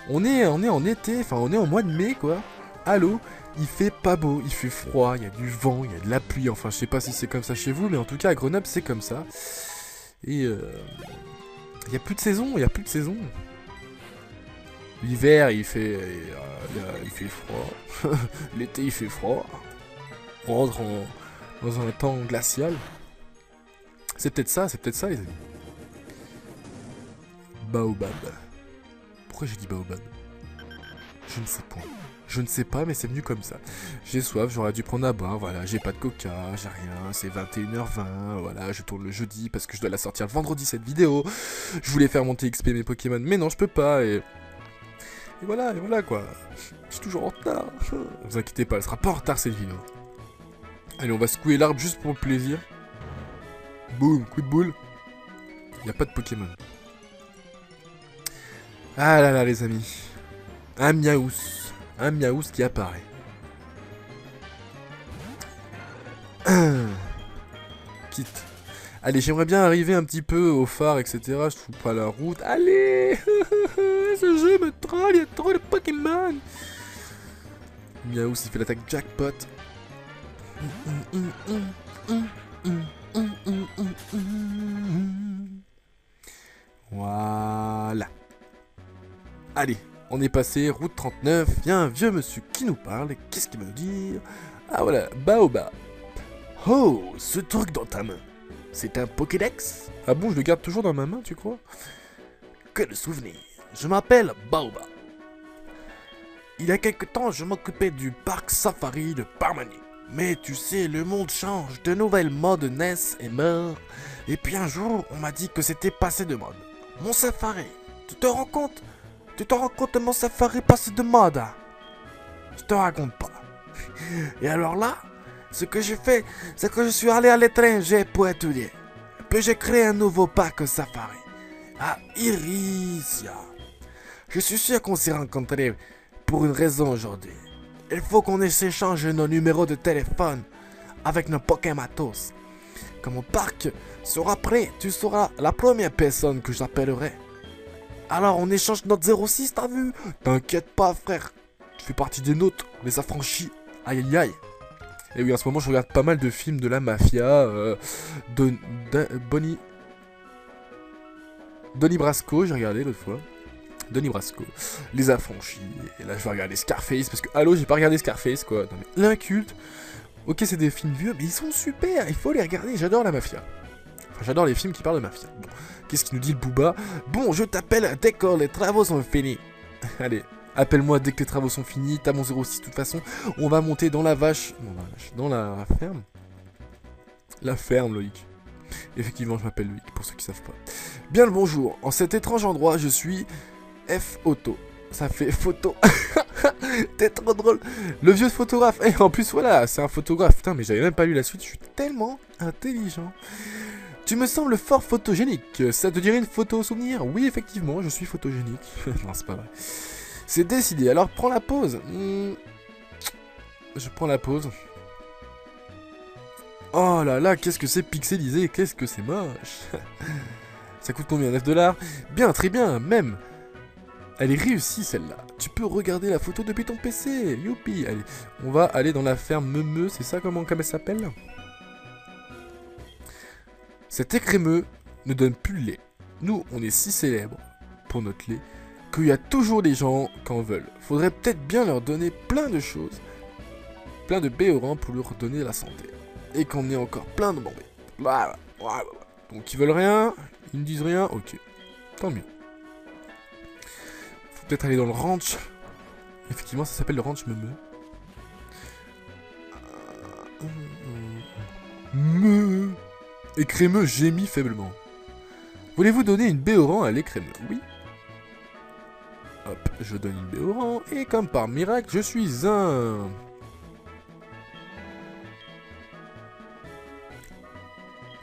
On est en été, enfin on est en mois de mai quoi. Allô, il fait pas beau, il fait froid, il y a du vent, il y a de la pluie, enfin je sais pas si c'est comme ça chez vous, mais en tout cas à Grenoble c'est comme ça. Et il y a plus de saison, il y a plus de saison. L'hiver il fait froid, l'été il fait froid. On rentre dans un temps glacial. C'est peut-être ça les amis. Baobab. Pourquoi j'ai dit baobab? Je ne sais point. Je ne sais pas, mais c'est venu comme ça. J'ai soif, j'aurais dû prendre à boire, voilà, j'ai pas de coca, j'ai rien, c'est 21h20, voilà, je tourne le jeudi parce que je dois la sortir le vendredi cette vidéo. Je voulais faire monter XP mes Pokémon, mais non, je peux pas, et voilà quoi. Je suis toujours en retard. Vous inquiétez pas, elle sera pas en retard cette vidéo. Allez, on va secouer l'arbre juste pour le plaisir. Boum, coup de boule. Y a pas de Pokémon. Ah là là les amis. Un Miaous qui apparaît. Quitte. Allez, j'aimerais bien arriver un petit peu au phare, etc. Je trouve pas la route. Allez. Ce jeu me troll, il y a trop de Pokémon. Miaous, il fait l'attaque jackpot. Voilà. Allez, on est passé, route 39, il y a un vieux monsieur qui nous parle, qu'est-ce qu'il veut dire? Ah voilà, Baobab. Oh, ce truc dans ta main, c'est un Pokédex? Ah bon, je le garde toujours dans ma main, tu crois? Que de souvenirs, je m'appelle Baobab. Il y a quelque temps, je m'occupais du parc safari de Parmanie. Mais tu sais, le monde change, de nouvelles modes naissent et meurent. Et puis un jour, on m'a dit que c'était passé de mode. Mon safari, tu te rends compte? Tu te rends compte de mon safari passé de mode hein? Je te raconte pas. Et alors là, ce que j'ai fait, c'est que je suis allé à l'étranger pour étudier. Puis j'ai créé un nouveau parc safari. À Irisia. Je suis sûr qu'on s'est rencontrés pour une raison aujourd'hui. Il faut qu'on s'échange nos numéros de téléphone avec nos Pokématos. Quand mon parc sera prêt, tu seras la première personne que j'appellerai. Alors on échange notre 06, t'as vu? T'inquiète pas frère, tu fais partie des nôtres, les affranchis. Aïe aïe aïe. Et oui, en ce moment je regarde pas mal de films de la mafia, Donnie Brasco, j'ai regardé l'autre fois. Donnie Brasco, les affranchis, et là je vais regarder Scarface, parce que, allô, j'ai pas regardé Scarface, quoi, non mais, l'inculte, ok c'est des films vieux, mais ils sont super, il faut les regarder, j'adore la mafia, enfin j'adore les films qui parlent de mafia. Bon, qu'est-ce qu'il nous dit le Booba? Bon, je t'appelle dès que les travaux sont finis. Allez, appelle-moi dès que les travaux sont finis, t'as mon 06 de toute façon, on va monter dans la vache, dans la ferme. La ferme, Loïc. Effectivement, je m'appelle Loïc, pour ceux qui savent pas. Bien le bonjour, en cet étrange endroit, je suis... F-Auto. Ça fait photo. T'es trop drôle. Le vieux photographe. Et en plus, voilà, c'est un photographe. Putain, mais j'avais même pas lu la suite. Je suis tellement intelligent. Tu me sembles fort photogénique. Ça te dirait une photo souvenir? Oui, effectivement, je suis photogénique. Non, c'est pas vrai. C'est décidé. Alors, prends la pause. Je prends la pause. Oh là là, qu'est-ce que c'est pixelisé. Qu'est-ce que c'est moche. Ça coûte combien? 9 $? Bien, très bien, même. Elle est réussie celle-là. Tu peux regarder la photo depuis ton PC. Youpi. Allez, on va aller dans la ferme Meumeu. C'est ça comment elle s'appelle? Cet écrémeux ne donne plus le lait. Nous, on est si célèbres pour notre lait qu'il y a toujours des gens qui en veulent. Faudrait peut-être bien leur donner plein de choses. Plein de béorans pour leur donner la santé. Et qu'on ait encore plein de bombés. Voilà. Donc ils veulent rien. Ils ne disent rien. Ok. Tant mieux. Peut-être aller dans le ranch. Effectivement, ça s'appelle le ranch Meumeu. Meu. Écrémeux gémit faiblement. Voulez-vous donner une béoran à l'écrémeux? Oui. Hop, je donne une béoran. Et comme par miracle, je suis un...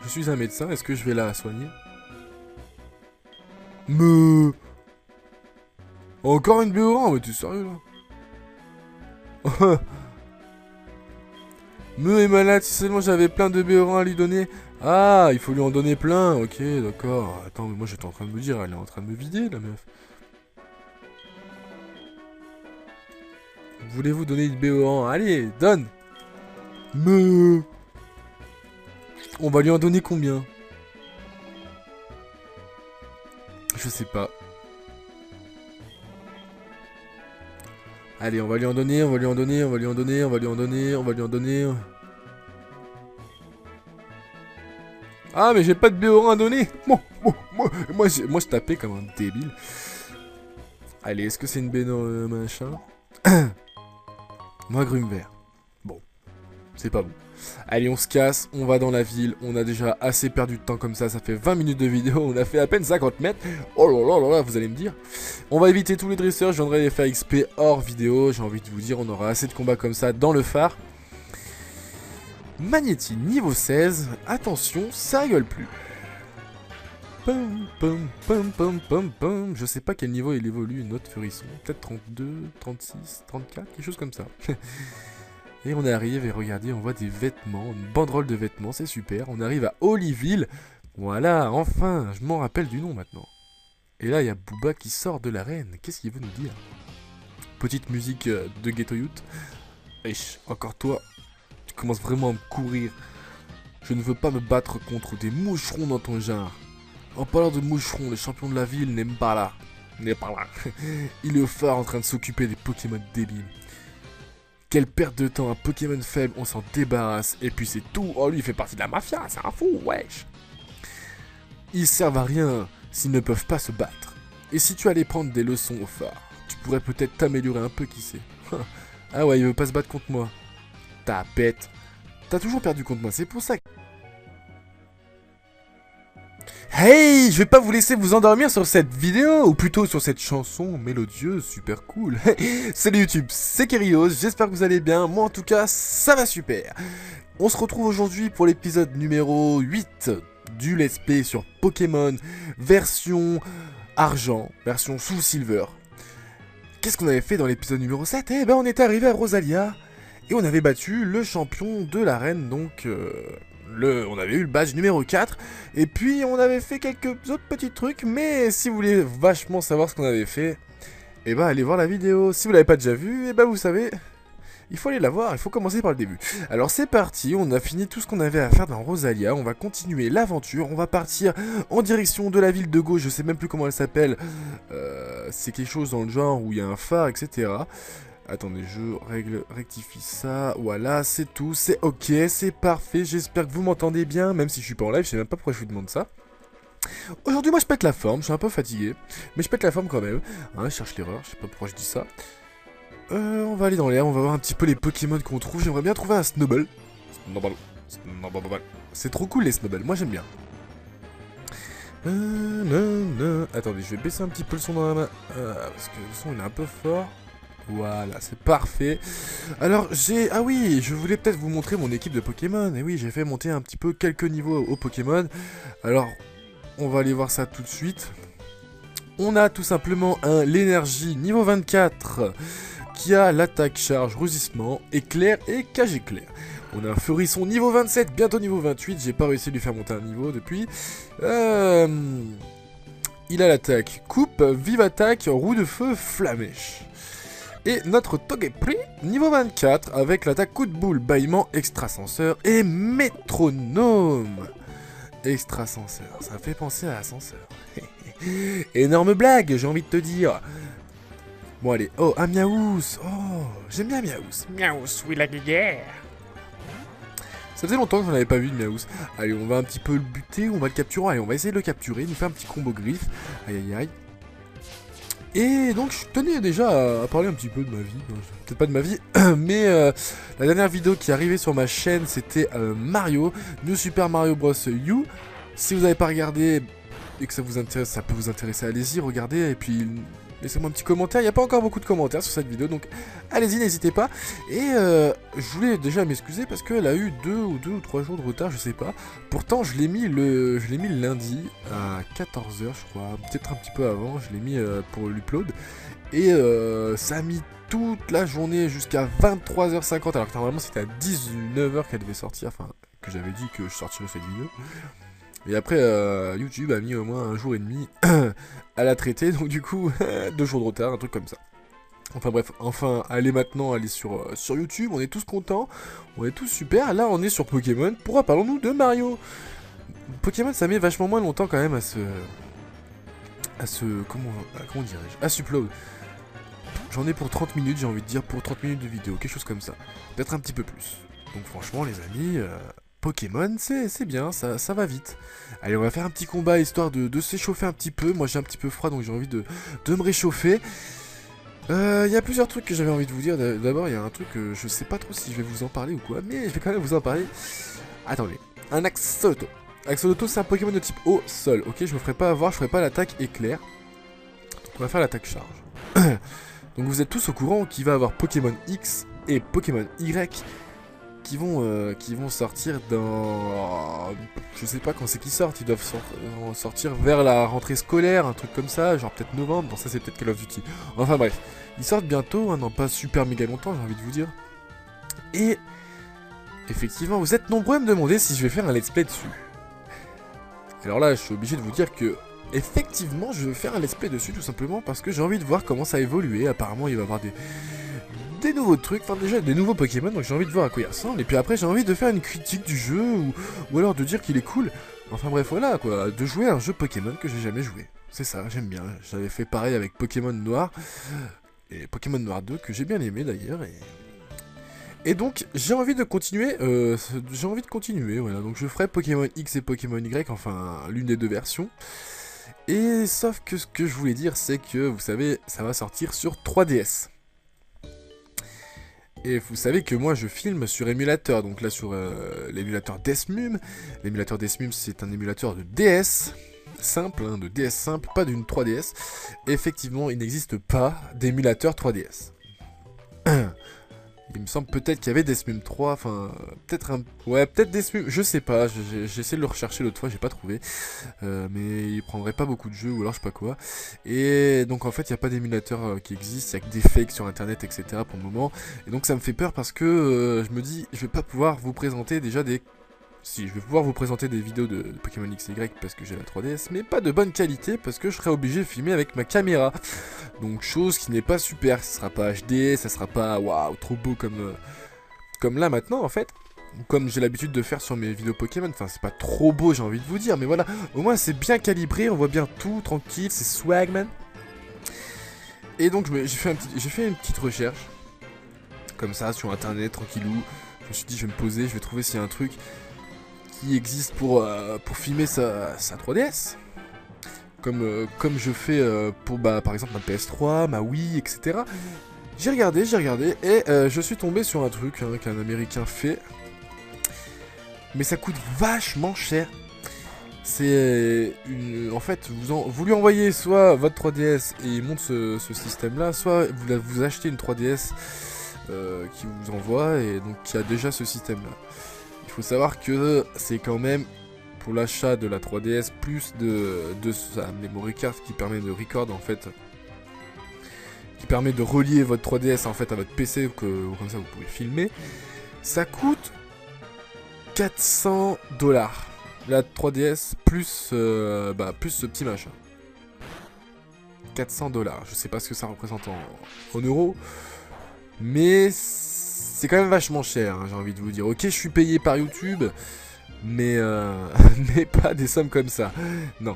Je suis un médecin, est-ce que je vais la soigner? Me... Encore une BO1, mais t'es sérieux là? Me est malade, si seulement j'avais plein de BO1 à lui donner. Ah, il faut lui en donner plein, ok, d'accord. Attends, mais moi j'étais en train de me dire, elle est en train de me vider la meuf. Voulez-vous donner une BO1? Allez, donne. Me... On va lui en donner combien? Je sais pas. Allez, on va lui en donner, on va lui en donner, on va lui en donner, on va lui en donner, on va lui en donner. Ah, mais j'ai pas de BO1 à donner. Moi, je tapais comme un débile. Allez, est-ce que c'est une BO machin? Moi, grume vert. Bon, c'est pas bon. Allez, on se casse, on va dans la ville. On a déjà assez perdu de temps comme ça. Ça fait 20 minutes de vidéo. On a fait à peine 50 mètres. Oh là là là là, vous allez me dire. On va éviter tous les dresseurs. Je viendrai les faire XP hors vidéo. J'ai envie de vous dire, on aura assez de combats comme ça dans le phare. Magnéti niveau 16. Attention, ça rigole plus. Pum, pum, pum, pum, pum, pum. Je sais pas quel niveau il évolue, notre Furisson. Peut-être 32, 36, 34, quelque chose comme ça. Et on arrive, et regardez, on voit des vêtements, une banderole de vêtements, c'est super. On arrive à Holyville. Voilà, enfin, je m'en rappelle du nom maintenant. Et là, il y a Booba qui sort de l'arène. Qu'est-ce qu'il veut nous dire? Petite musique de Ghetto Youth. Wesh, encore toi, tu commences vraiment à me courir. Je ne veux pas me battre contre des moucherons dans ton genre. En parlant de moucherons, le champion de la ville n'est pas là. N'est pas là. Il est au phare en train de s'occuper des Pokémon débiles. Quelle perte de temps, un Pokémon faible, on s'en débarrasse, et puis c'est tout. Oh, lui, il fait partie de la mafia, c'est un fou, wesh. Ils servent à rien s'ils ne peuvent pas se battre. Et si tu allais prendre des leçons au phare, tu pourrais peut-être t'améliorer un peu, qui sait. Ah ouais, il veut pas se battre contre moi. Tapette. T'as toujours perdu contre moi, c'est pour ça que... Hey, je vais pas vous laisser vous endormir sur cette vidéo, ou plutôt sur cette chanson mélodieuse, super cool. Salut YouTube, c'est Kerios, j'espère que vous allez bien, moi en tout cas, ça va super. On se retrouve aujourd'hui pour l'épisode numéro 8 du Let's Play sur Pokémon, version argent, version Soul Silver. Qu'est-ce qu'on avait fait dans l'épisode numéro 7? Eh ben on était arrivé à Rosalia, et on avait battu le champion de l'arène, donc... on avait eu le badge numéro 4, et puis on avait fait quelques autres petits trucs, mais si vous voulez vachement savoir ce qu'on avait fait, et bah allez voir la vidéo. Si vous l'avez pas déjà vue, et bah vous savez, il faut aller la voir, il faut commencer par le début. Alors c'est parti, on a fini tout ce qu'on avait à faire dans Rosalia, on va continuer l'aventure, on va partir en direction de la ville de Go, je sais même plus comment elle s'appelle, c'est quelque chose dans le genre où il y a un phare, etc. Attendez, je rectifie ça, voilà, c'est tout, c'est ok, c'est parfait, j'espère que vous m'entendez bien, même si je suis pas en live, je sais même pas pourquoi je vous demande ça. Aujourd'hui, moi, je pète la forme, je suis un peu fatigué, mais je pète la forme quand même, hein, je cherche l'erreur, je sais pas pourquoi je dis ça. On va aller dans l'air, on va voir un petit peu les Pokémon qu'on trouve, j'aimerais bien trouver un Snubbull. C'est trop cool les Snubbull, moi j'aime bien. Attendez, je vais baisser un petit peu le son dans la main, parce que le son il est un peu fort. Voilà, c'est parfait. Alors, ah oui, je voulais peut-être vous montrer mon équipe de Pokémon. Et oui, j'ai fait monter un petit peu quelques niveaux au Pokémon. Alors, on va aller voir ça tout de suite. On a tout simplement un l'énergie niveau 24 qui a l'attaque, charge, rugissement, éclair et cage éclair. On a un Furisson niveau 27, bientôt niveau 28. J'ai pas réussi à lui faire monter un niveau depuis. Il a l'attaque, coupe, vive attaque, roue de feu, flamèche. Et notre Togepi, niveau 24, avec l'attaque coup de boule, bâillement, extrasenseur et métronome. Extrasenseur, ça fait penser à ascenseur. Énorme blague, j'ai envie de te dire. Bon allez, oh, un Miaous. Oh, j'aime bien Miaous. Miaous, oui la guerre. Ça faisait longtemps que j'en avais pas vu de Miaous. Allez, on va un petit peu le buter, on va le capturer. Allez, on va essayer de le capturer, il nous fait un petit combo griffe. Aïe aïe aïe. Et donc je tenais déjà à parler un petit peu de ma vie, peut-être pas de ma vie, mais la dernière vidéo qui est arrivée sur ma chaîne c'était Mario, New Super Mario Bros. U. Si vous n'avez pas regardé et que ça vous intéresse, ça peut vous intéresser, allez-y, regardez et puis laissez-moi un petit commentaire. Il n'y a pas encore beaucoup de commentaires sur cette vidéo, donc allez-y, n'hésitez pas. Et je voulais déjà m'excuser parce qu'elle a eu 2 ou 3 jours de retard, je sais pas. Pourtant, je l'ai mis le lundi à 14 h, je crois, peut-être un petit peu avant. Je l'ai mis pour l'upload et ça a mis toute la journée jusqu'à 23 h 50. Alors que normalement, c'était à 19 h qu'elle devait sortir, enfin que j'avais dit que je sortirais cette vidéo. Et après, YouTube a mis au moins 1 jour et demi à la traiter, donc du coup, 2 jours de retard, un truc comme ça. Enfin bref, enfin, allez sur YouTube, on est tous contents, on est tous super. Là, on est sur Pokémon. Pourquoi parlons-nous de Mario? Pokémon, ça met vachement moins longtemps quand même à se... comment dirais-je? À s'upload. J'en ai pour 30 minutes, j'ai envie de dire, pour 30 minutes de vidéo, quelque chose comme ça. Peut-être un petit peu plus. Donc franchement, les amis... Pokémon, c'est bien, ça va vite. Allez, on va faire un petit combat histoire de s'échauffer un petit peu. Moi, j'ai un petit peu froid, donc j'ai envie de me réchauffer. Il y a plusieurs trucs que j'avais envie de vous dire. D'abord, il y a un truc que je sais pas trop si je vais vous en parler ou quoi, mais je vais quand même vous en parler. Attendez, un Axolotl. Axolotl, c'est un Pokémon de type eau sol, ok? Je me ferai pas avoir, je ferai pas l'attaque éclair. On va faire l'attaque charge. Donc vous êtes tous au courant qu'il va y avoir Pokémon X et Pokémon Y qui vont sortir dans... Je sais pas quand c'est qu'ils sortent, ils doivent sortir vers la rentrée scolaire, un truc comme ça, genre peut-être novembre, bon ça c'est peut-être Call of Duty. Enfin bref, ils sortent bientôt, hein, dans pas super méga longtemps, j'ai envie de vous dire. Et effectivement, vous êtes nombreux à me demander si je vais faire un let's play dessus. Alors là, je suis obligé de vous dire que... Effectivement, je vais faire un let's play dessus tout simplement parce que j'ai envie de voir comment ça a évolué. Apparemment, il va y avoir des nouveaux trucs, enfin déjà des nouveaux Pokémon, donc j'ai envie de voir à quoi il ressemble. Et puis après, j'ai envie de faire une critique du jeu ou alors de dire qu'il est cool. Enfin bref, voilà quoi, de jouer à un jeu Pokémon que j'ai jamais joué. C'est ça, j'aime bien. J'avais fait pareil avec Pokémon Noir et Pokémon Noir 2 que j'ai bien aimé d'ailleurs. Et donc, j'ai envie de continuer, voilà. Donc je ferai Pokémon X et Pokémon Y, enfin l'une des deux versions. Et sauf que ce que je voulais dire, c'est que, vous savez, ça va sortir sur 3DS. Et vous savez que moi, je filme sur émulateur, donc là sur l'émulateur Desmum. L'émulateur Desmum, c'est un émulateur de DS simple, hein, de DS simple, pas d'une 3DS. Et effectivement, il n'existe pas d'émulateur 3DS. Il me semble peut-être qu'il y avait Desmum 3, enfin, peut-être un... Ouais, peut-être Desmum, je sais pas, j'ai essayé de le rechercher l'autre fois, j'ai pas trouvé. Mais il prendrait pas beaucoup de jeux, ou alors je sais pas quoi. Et donc en fait, il n'y a pas d'émulateur qui existe, il y a que des fakes sur internet, etc. pour le moment. Et donc ça me fait peur parce que je me dis, je vais pas pouvoir vous présenter déjà des... Si, je vais pouvoir vous présenter des vidéos de Pokémon X et Y parce que j'ai la 3DS, mais pas de bonne qualité parce que je serai obligé de filmer avec ma caméra. Donc chose qui n'est pas super, ça sera pas HD, ça sera pas waouh trop beau comme là maintenant en fait. Comme j'ai l'habitude de faire sur mes vidéos Pokémon, enfin c'est pas trop beau j'ai envie de vous dire, mais voilà, au moins c'est bien calibré, on voit bien tout, tranquille, c'est swagman. Et donc j'ai fait une petite recherche, comme ça sur internet, tranquillou. Je me suis dit je vais me poser, je vais trouver s'il y a un truc qui existe pour filmer sa 3DS. Comme je fais pour par exemple ma PS3, ma Wii, etc. J'ai regardé et je suis tombé sur un truc hein, qu'un américain fait. Mais ça coûte vachement cher. C'est en fait, vous lui envoyez soit votre 3DS et il monte ce système là, soit vous achetez une 3DS qui vous envoie et donc qui a déjà ce système là. Il faut savoir que c'est quand même pour l'achat de la 3DS plus de sa memory card qui permet de record en fait, qui permet de relier votre 3DS en fait à votre PC comme ça vous pouvez filmer. Ça coûte 400 $. La 3DS plus plus ce petit machin. 400 $. Je sais pas ce que ça représente en euros, mais c'est quand même vachement cher, hein, j'ai envie de vous dire. Ok, je suis payé par YouTube, mais, mais pas des sommes comme ça. Non.